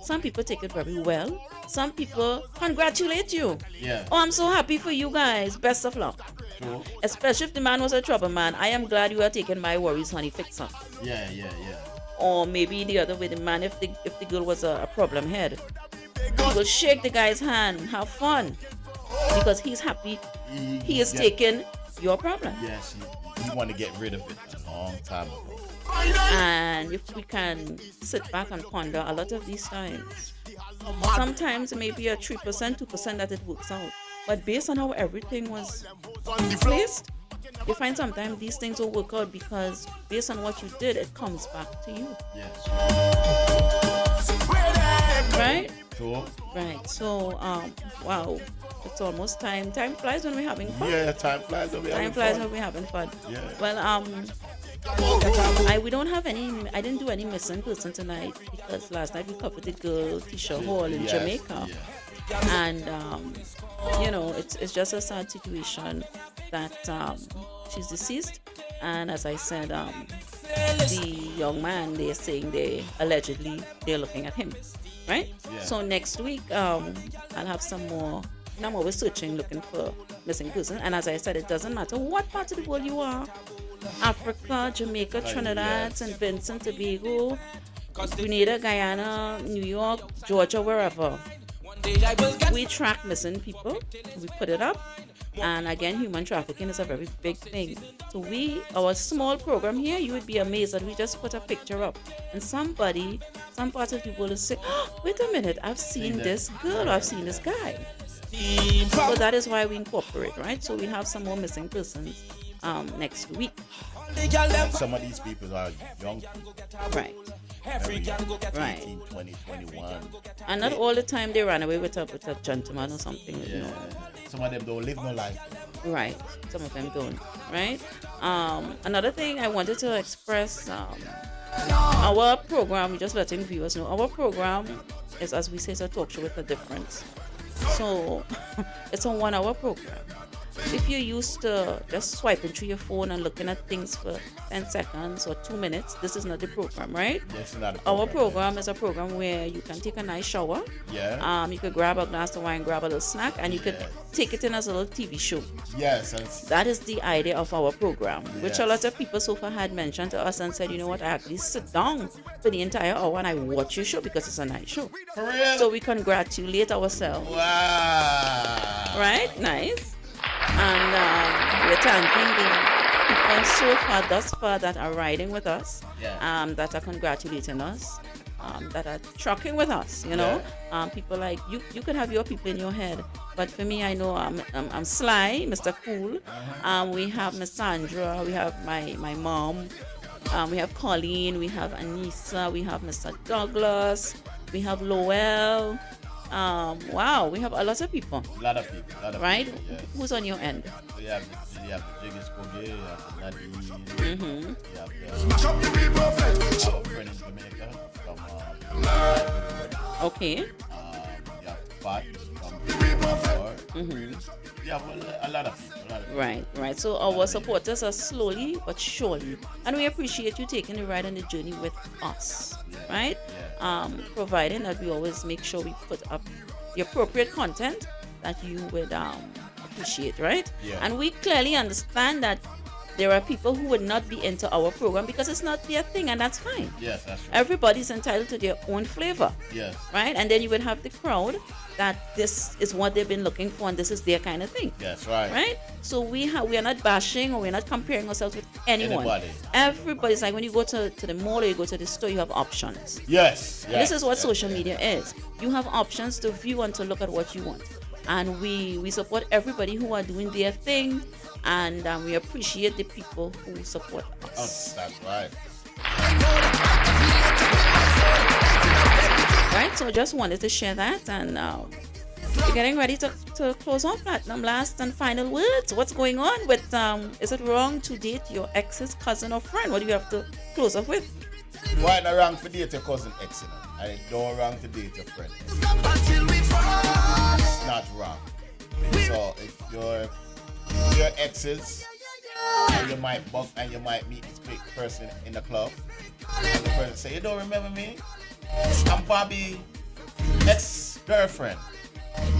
Some people take it very well. Some people congratulate you. Yeah. Oh, I'm so happy for you guys. Best of luck. True. Especially if the man was a trouble man. I am glad you are taking my worries, honey. Fix up. Yeah. Or maybe the other way, the man, if the girl was a problem head, he will shake the guy's hand, have fun, because he's happy. He is taking your problem. Yes, he want to get rid of it a long time ago. And if we can sit back and ponder a lot of these times, sometimes it may be a 3%, 2% that it works out. But based on how everything was placed, you find sometimes these things will work out because based on what you did, it comes back to you. Yes. Right? Sure. Right. So, wow, it's almost time. Time flies when we're having fun. Yeah, time flies when we're having fun. Time flies when we're having fun. Yeah. Well, we don't have any. I didn't do any missing person tonight because last night we covered the girl Tisha Hall in Jamaica, and you know, it's just a sad situation that she's deceased, and as I said, the young man, they're saying they're looking at him, right? Yeah. So next week, I'll have some more. And I'm always searching, looking for missing person, and as I said, it doesn't matter what part of the world you are. Africa, Jamaica, Trinidad, St. Vincent, Tobago, Grenada, Guyana, New York, Georgia, wherever. We track missing people, we put it up, and again, human trafficking is a very big thing. So our small program here, you would be amazed that we just put a picture up, and some part of the world is saying, oh, wait a minute, I've seen this girl, I've seen this guy. So that is why we incorporate, right? So we have some more missing persons next week. Some of these people are young people. Right. Right. 18, 20, 21. And not all the time they run away with a gentleman or something. Yeah. You know. Some of them don't live no life. Right. Some of them don't. Right. Another thing I wanted to express, our program, just letting viewers know, our program is, as we say, it's a talk show with a difference. So it's a 1-hour program. if you're used to just swiping through your phone and looking at things for 10 seconds or 2 minutes, this is not the program, right? This is not a Our program is a program where you can take a nice shower. Yeah. You could grab a glass of wine, grab a little snack, and you could take it in as a little TV show. Yes. And That is the idea of our program, which a Yes. lot of people so far had mentioned to us and said, you know what, I actually sit down for the entire hour and I watch your show because it's a nice show. for real. So we congratulate ourselves. Wow. Right? Nice. And we're thanking the people so far, thus far, that are riding with us, Yeah. that are congratulating us, that are trucking with us, you know. People like, you could have your people in your head, but for me, I know I'm Sly, Mr. Cool. We have Miss Sandra, we have my mom, we have Colleen, we have Anissa, we have Mr. Douglas, we have Lowell. Wow, we have a lot of people, A lot of people. right? People, yes. Who's on your end? You have the Jiggins Koge, you have the Nadine, you have our friend in Jamaica from Okay. you have Pat from You have a lot of people. Right. So our supporters are slowly but surely, and we appreciate you taking the ride on the journey with us, right? Providing that we always make sure we put up the appropriate content that you would appreciate, right? Yeah. And we clearly understand that there are people who would not be into our program because it's not their thing, and that's fine. Yes, that's true. Everybody's entitled to their own flavor. Yes. Right? And then you would have the crowd that this is what they've been looking for and this is their kind of thing. Yes, right. Right? So we are not bashing or we're not comparing ourselves with anyone. Anybody. Everybody's like when you go to the mall or you go to the store, you have options. Yes. This is what social media is. You have options to view and to look at what you want. And we support everybody who are doing their thing, and we appreciate the people who support us. Oh, that's right. Right, so just wanted to share that, and we're getting ready to close off. Platinum, last and final words. What's going on with is it wrong to date your ex's cousin or friend? What do you have to close off with? Why not wrong to date your cousin ex, you know? And it don't wrong to date your friend. It's not wrong. So if your exes, and you might buck and you might meet this big person in the club, and the person say, you don't remember me? I'm Bobby ex-girlfriend.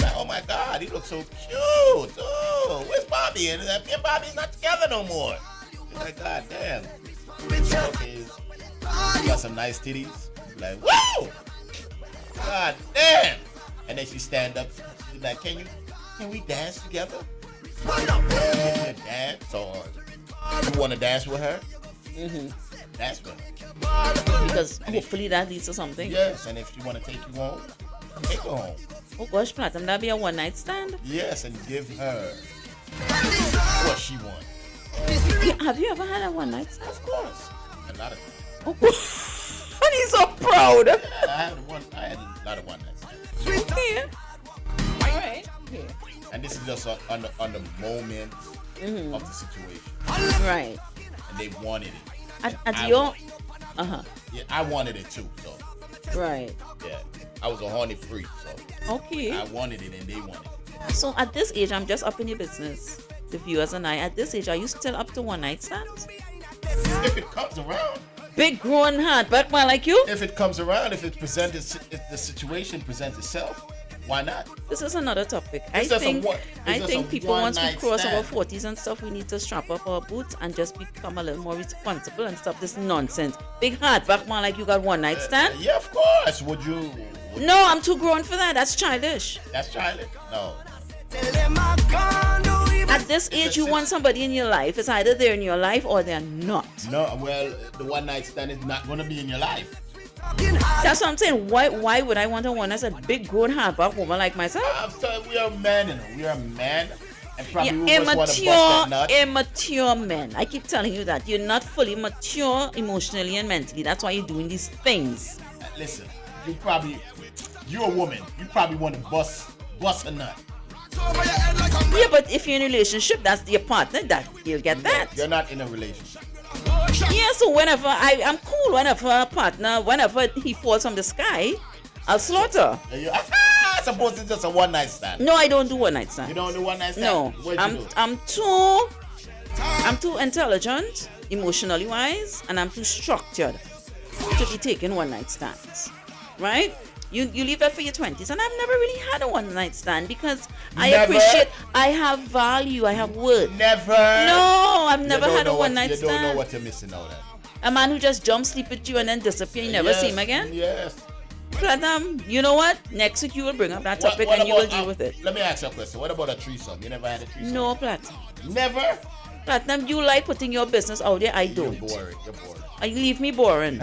Like, oh my God, he looks so cute. Oh, where's Bobby? And me and Bobby's not together no more. You're like, God damn. Okay, you got some nice titties. Like, whoa! God damn! And then she stand up. She's like, can we dance together? Dance? So you want to dance with her? Dance with her. Because hopefully that leads to something. Yes, and if she want to take you home, take her home. Oh gosh, Platinum, that'd be a one night stand. Yes, and give her what she wants. Have you ever had a one night stand? Of course. A lot of times. Oh, and he's so proud. Yeah, I had a lot of one night stands. Okay. All right. Okay. And this is just on the moment of the situation. Right. And they wanted it. At I your wanted it. Yeah, I wanted it too. So right. yeah, I was a horny freak. So Okay. I wanted it and they wanted it. So at this age, I'm just up in your business. The viewers and I. At this age, are you still up to one night stands? If it comes around. Big grown heart, but man like you. If it comes around, if the situation presents itself, why not? This is another topic. It's I just a think one- it's just a people once we one-night cross our stand. 40s and stuff, we need to strap up our boots and just become a little more responsible and stop this nonsense. Big heart, back man like you got one night stand. Yeah, of course. Would you? No, I'm too grown for that. That's childish. That's childish. No. At this age, you want somebody in your life. It's either they're in your life or they're not. No. Well, the one night stand is not going to be in your life. That's what I'm saying. Why would I want a one that's a big grown hardback woman like myself? I'm sorry, we are men, you know. We are men. And probably we Yeah, just want to bust that nut. immature men. I keep telling you that. You're not fully mature emotionally and mentally. That's why you're doing these things. Listen, you're a woman. You probably want to bust a nut. Yeah, but if you're in a relationship, that's your partner. That you'll get that. You're not in a relationship. Yeah, so whenever I'm cool, whenever a partner, whenever he falls from the sky, I'll slaughter. And you, Suppose it's just a one night stand. No, I don't do one night stand. You don't do one night stand? No, What do you do? I'm too intelligent, emotionally wise, and I'm too structured to be taking one night stands. Right? You leave that for your 20s, and I've never really had a one night stand because I Never? appreciate, I have value, I have worth. Never. No, I've never You don't had a know one night You stand. don't know what you're missing out on. A man who just jump sleep with you and then disappear, you never see him again. Yes. Platinum, you know what? Next week you will bring up that topic What and you will about, deal with it. Let me ask you a question. What about a threesome? You never had a threesome? No, Platinum. Never? Platinum, you like putting your business out there. I don't. You're boring. You're boring. You leave me boring.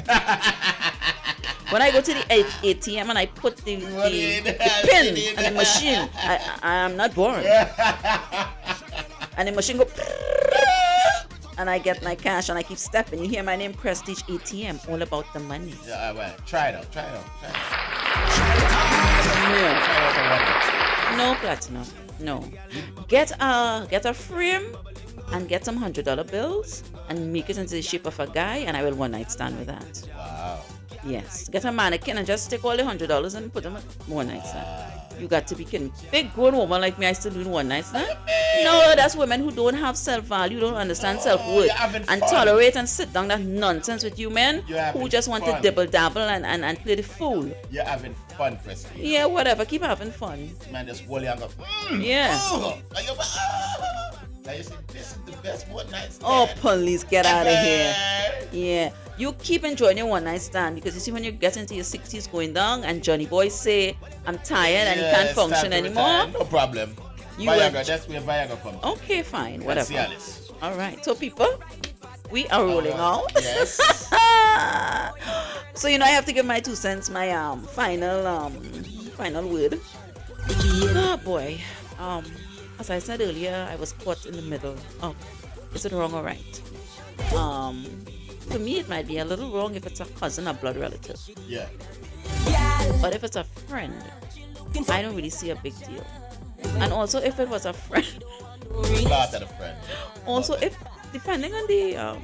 When I go to the ATM and I put the pin and the machine, I am not boring. And the machine go and I get my cash and I keep stepping. You hear my name, Prestige ATM, all about the money. Yeah, all right. Try it out. No, Platinum. No. Get a frame and get some $100 bills and make it into the shape of a guy, and I will one night stand with that. Wow. Yes. Get a mannequin and just take all the $100 and put them in one night stand. You got to be kidding. Big grown woman like me, I still do one night stand. No, that's women who don't have self-value, don't understand self-worth, and fun. tolerate and sit down that nonsense with you men You're having who just want fun. to dibble-dabble and play the fool. You're having fun, Prestige. Yeah, whatever. Keep having fun. Man, just hold your hand up. Yeah. Now you say this is the best one night stand. Oh, please get out of here. ever. Yeah. You keep enjoying your one night stand because you see when you get into your 60s going down and Johnny Boy say, I'm tired and he Yeah, can't it's time function to anymore. retire. No problem. You Viagra, will- that's where Viagra comes. Okay, fine. Whatever. Cialis. All right. So, people, we are rolling out. Yes. So, I have to give my 2 cents, my final word. Oh, boy. As I said earlier, I was caught in the middle. Oh, is it wrong or right? For me, it might be a little wrong if it's a cousin or blood relative. Yeah. But if it's a friend, I don't really see a big deal. And also, if it was a friend, Start at a friend. also if depending on the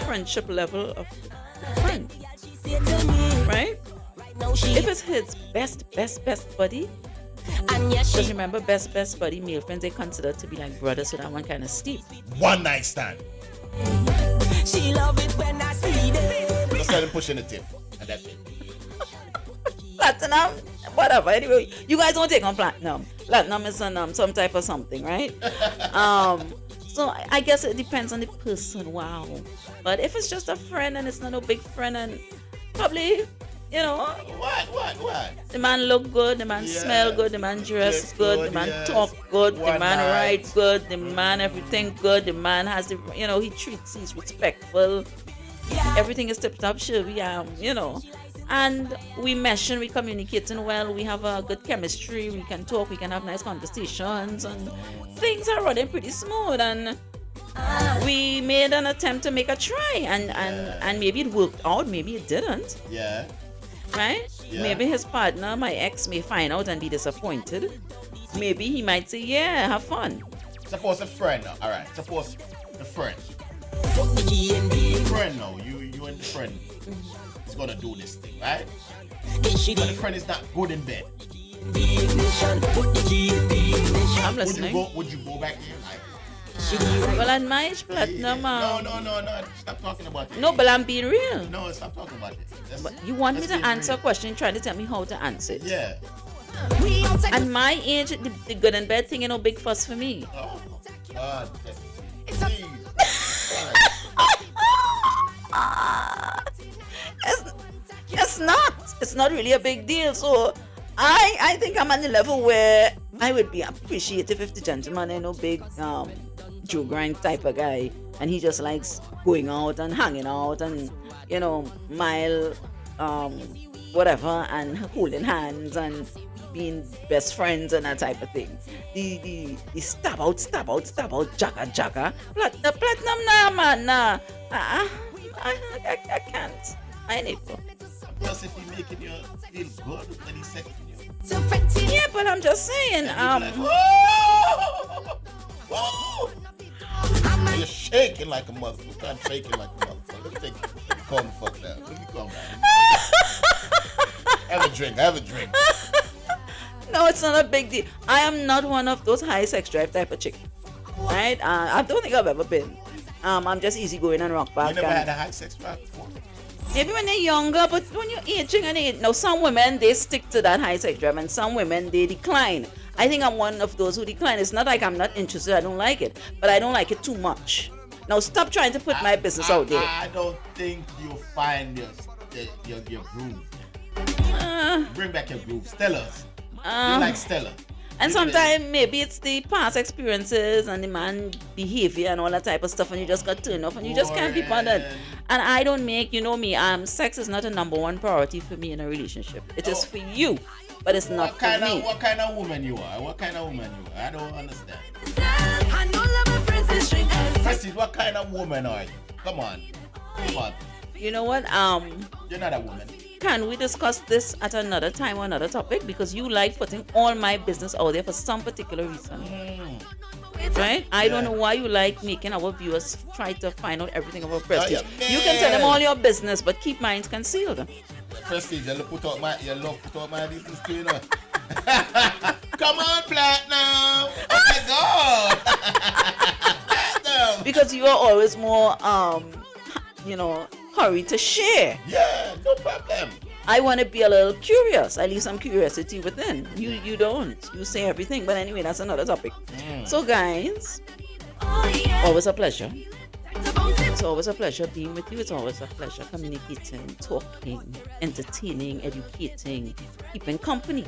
friendship level of the friend, right? If it's his best buddy, because remember, best buddy male friends, they consider to be like brothers, so that one kind of steep. One night stand. She love it when I see them. Just let him push in the tip. And that's it. Platinum, whatever. Anyway, you guys don't take on platinum. Platinum is on some type of something, right? So I guess it depends on the person. Wow. But if it's just a friend and it's not a big friend, and probably, What? the man look good, the man Yeah. smell good, the man dress Look good, good, the man yes. talk good, the One man night. write good, the man everything good, the man has the, he's respectful. Everything is tip top, sure, and we mesh and we communicating well, we have a good chemistry, we can talk, we can have nice conversations, and things are running pretty smooth, and we made an attempt to make a try, and maybe it worked out, maybe it didn't, Yeah. right? Yeah. Maybe his partner, my ex, may find out and be disappointed. Maybe he might say, yeah, have fun. Suppose a friend. All right. Suppose the friend. Put the key in the The friend now. You and the friend is gonna do this thing, right? Get she But the the friend is not good in bed. ignition. Put the key in the ignition. I'm listening. Would you go back there? Like, She the right. Well, at my age, platinum. no. Stop talking about it. No, but I'm being real. No, stop talking about it. But you want me to let's be answer a real. question, try to tell me how to answer it. Yeah. We don't take At my age, the good and bad thing ain't no big fuss for me. Oh, God. It's a- Please. It's not. It's not really a big deal. So I think I'm on the level where I would be appreciative if the gentleman ain't no big Joe grind type of guy, and he just likes going out and hanging out and mile whatever and holding hands and being best friends and that type of thing. The stab out, jagga. Platinum, nah, man, nah. I can't. I need to. Plus, if he's making you feel good when he's sexing you. so pretty. Yeah, but I'm just saying, Like, whoa! Whoa! You're shaking like a motherfucker. I'm shaking like a motherfucker. Let me calm the fuck down. Let me calm down. Have a drink. No, it's not a big deal. I am not one of those high sex drive type of chick. Right? I don't think I've ever been. I'm just easygoing and rock back. You never and had a high sex drive before? maybe when they're younger, but when you're aging and age, now some women they stick to that high sex drive and some women they decline. I think I'm one of those who decline. It's not like I'm not interested, I don't like it, but I don't like it too much. Now stop trying to put my business out there. I don't think you'll find your groove. Bring back your groove. Stellas. You like Stella. And sometimes maybe it's the past experiences and the man behavior and all that type of stuff, and you just got turned off and you just can't be bothered. And I don't make, you know me, sex is not a number one priority for me in a relationship. It is for you, but it's not for me. What kind of woman you are? What kind of woman you are? I don't understand. Prestige, what kind of woman are you? Come on. You know what? You're not a woman. Can we discuss this at another time or another topic? Because you like putting all my business out there for some particular reason. Right? I don't know why you like making our viewers try to find out everything about Prestige. You can tell them all your business, but keep mine concealed. Prestige, you put out my business too, you know. Come on, Platinum. Oh my God. Platinum. Because you are always more, hurry to share. Yeah, no problem. I want to be a little curious. I leave some curiosity within. You don't. You say everything. But anyway, that's another topic. So guys, always a pleasure. It's always a pleasure being with you. It's always a pleasure communicating, talking, entertaining, educating, keeping company.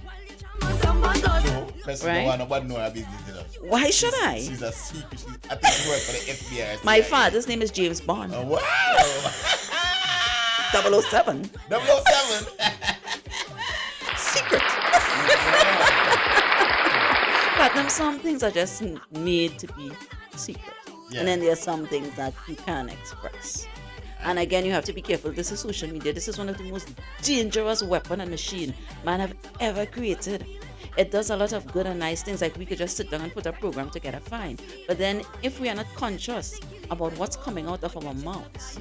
Right? Nobody know her business, you know. Why should I? She's a secret. I think she works for the FBI. My father's name is James Bond. Oh, wow. 007. 007. Secret. Platinum, some things are just made to be secret. Yeah. And then there are some things that you can express. And again, you have to be careful. This is social media. This is one of the most dangerous weapon and machine man have ever created. It does a lot of good and nice things, like we could just sit down and put a program together, fine. But then if we are not conscious about what's coming out of our mouths,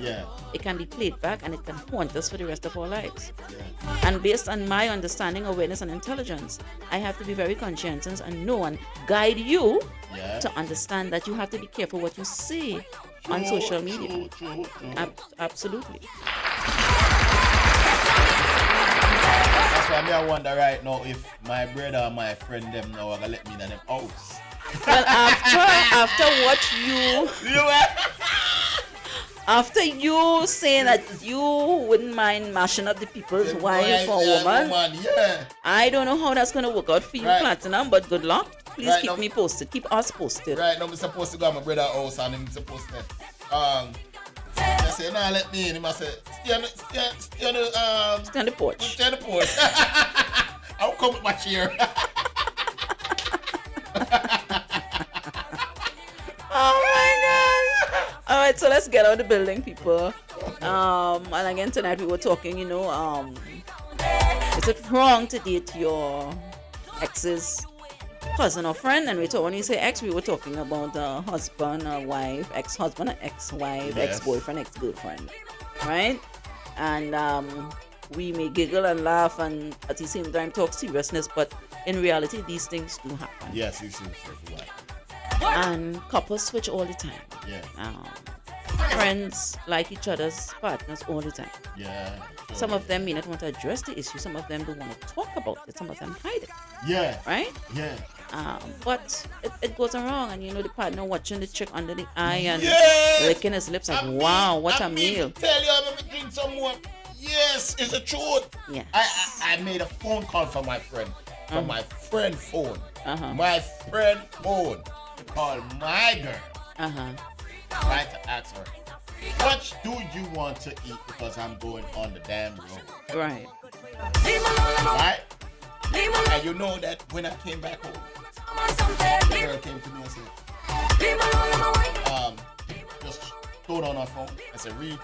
it can be played back and it can haunt us for the rest of our lives. And based on my understanding, awareness, and intelligence, I have to be very conscientious and know and guide you to understand that you have to be careful what you say on social media. Absolutely. That's why I wonder right now if my brother or my friend them now are gonna let me in them house. Well, after what after you saying that you wouldn't mind mashing up the people's wife or woman, I don't know how that's gonna work out for you, Platinum. But good luck. Please keep me posted. Keep us posted. Right now, I'm supposed to go to my brother's house and I'm supposed to. I say, nah, let me in. He must say, stay on the porch. Stay on the porch. I'll come with my chair. Oh my gosh. All right, so let's get out of the building, people. And again, tonight we were talking, is it wrong to date your ex's cousin or friend? And when you say ex, we were talking about husband or wife, ex-husband or ex-wife, ex-boyfriend, ex-girlfriend, right? And we may giggle and laugh and at the same time talk seriousness, but in reality, these things do happen. Yes, these things do happen. And couples switch all the time. Friends like each other's partners all the time. Some of them may not want to address the issue. Some of them don't want to talk about it. Some of them hide it. Right? But it goes wrong, and the partner watching the chick under the eye and licking his lips like, wow, what a meal. Tell you, I'm gonna drink some more. Yes, it's the truth. Yeah. I made a phone call from my friend. From my friend phone. My friend phone. Call my girl. Try to ask her, what do you want to eat? Because I'm going on the damn road. Right. And you know that when I came back home, the girl came to me and said, just throw down her phone. I said, read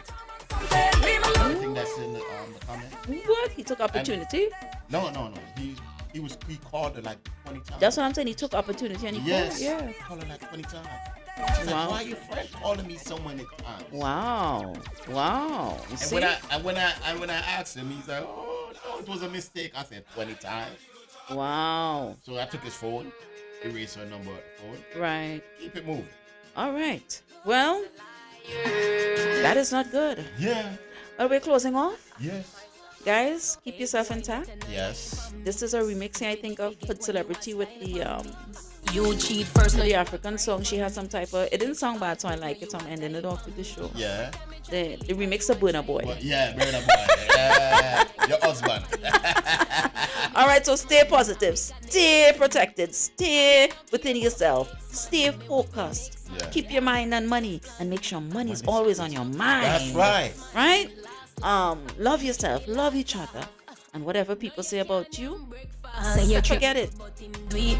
everything that's in the comment. What? He took opportunity? No. He called her like 20 times. That's what I'm saying. He took opportunity and he called. Yeah. Called her like 20 times. She's like, why are you friend calling me so many times? Wow. You see? When I asked him, he's like, oh, no, it was a mistake. I said 20 times. Wow. So I took his phone, erased her number on the phone, Right. keep it moving. All right. Well, that is not good. Yeah. Are we closing off? Yes. Guys, keep yourself intact. Yes. This is a remixing, I think, of Hood Celebrity with the You cheat first, the African song. She has some type of, it didn't sound bad, so I like it. So I'm ending it off with the show. Yeah. The remix of Burna Boy. But yeah, Burna Boy. Yeah. Your husband. All right, so stay positive, stay protected, stay within yourself, stay focused. Yeah. Keep your mind on money and make sure money is always on your mind. That's right. Right? Love yourself, love each other, and whatever people say about you, forget it.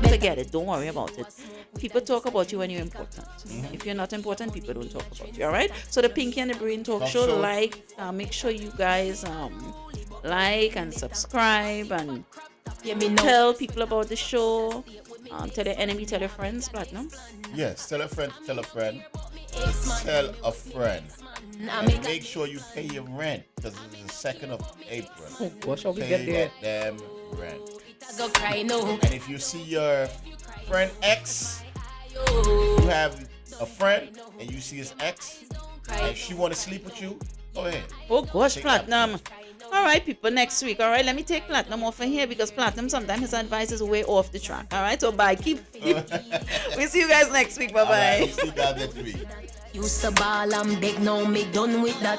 Forget it. Don't worry about it. People talk about you when you're important. If you're not important, people don't talk about you. All right. So the Pinky and the Brain Talk Show. Make sure you guys like and subscribe and tell people about the show. Tell your enemy, tell your friends. Platinum. Yes. Tell a friend. Tell a friend. Tell a friend. And make sure you pay your rent because it's the 2nd of April. Oh gosh, how we Pay get there? that damn rent. go cry no. And if you see your friend X, you have a friend and you see his ex, and she want to sleep with you, go ahead. Oh gosh, Take that Platinum. All right, people, next week. All right, let me take Platinum off of here because Platinum sometimes his advice is way off the track. All right, so bye. We'll see you guys next week. Bye All right, bye. see you guys next week. Used to ball and beg, now me done with that.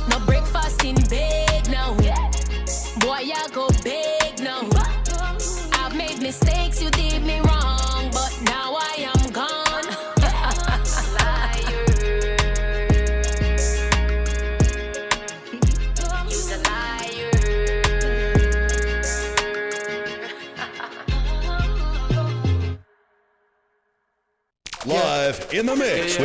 No breakfast in bed now. Boy, I go big now. I've made mistakes, you did me wrong, but now I am gone. Liar. You's a liar. Live in the mix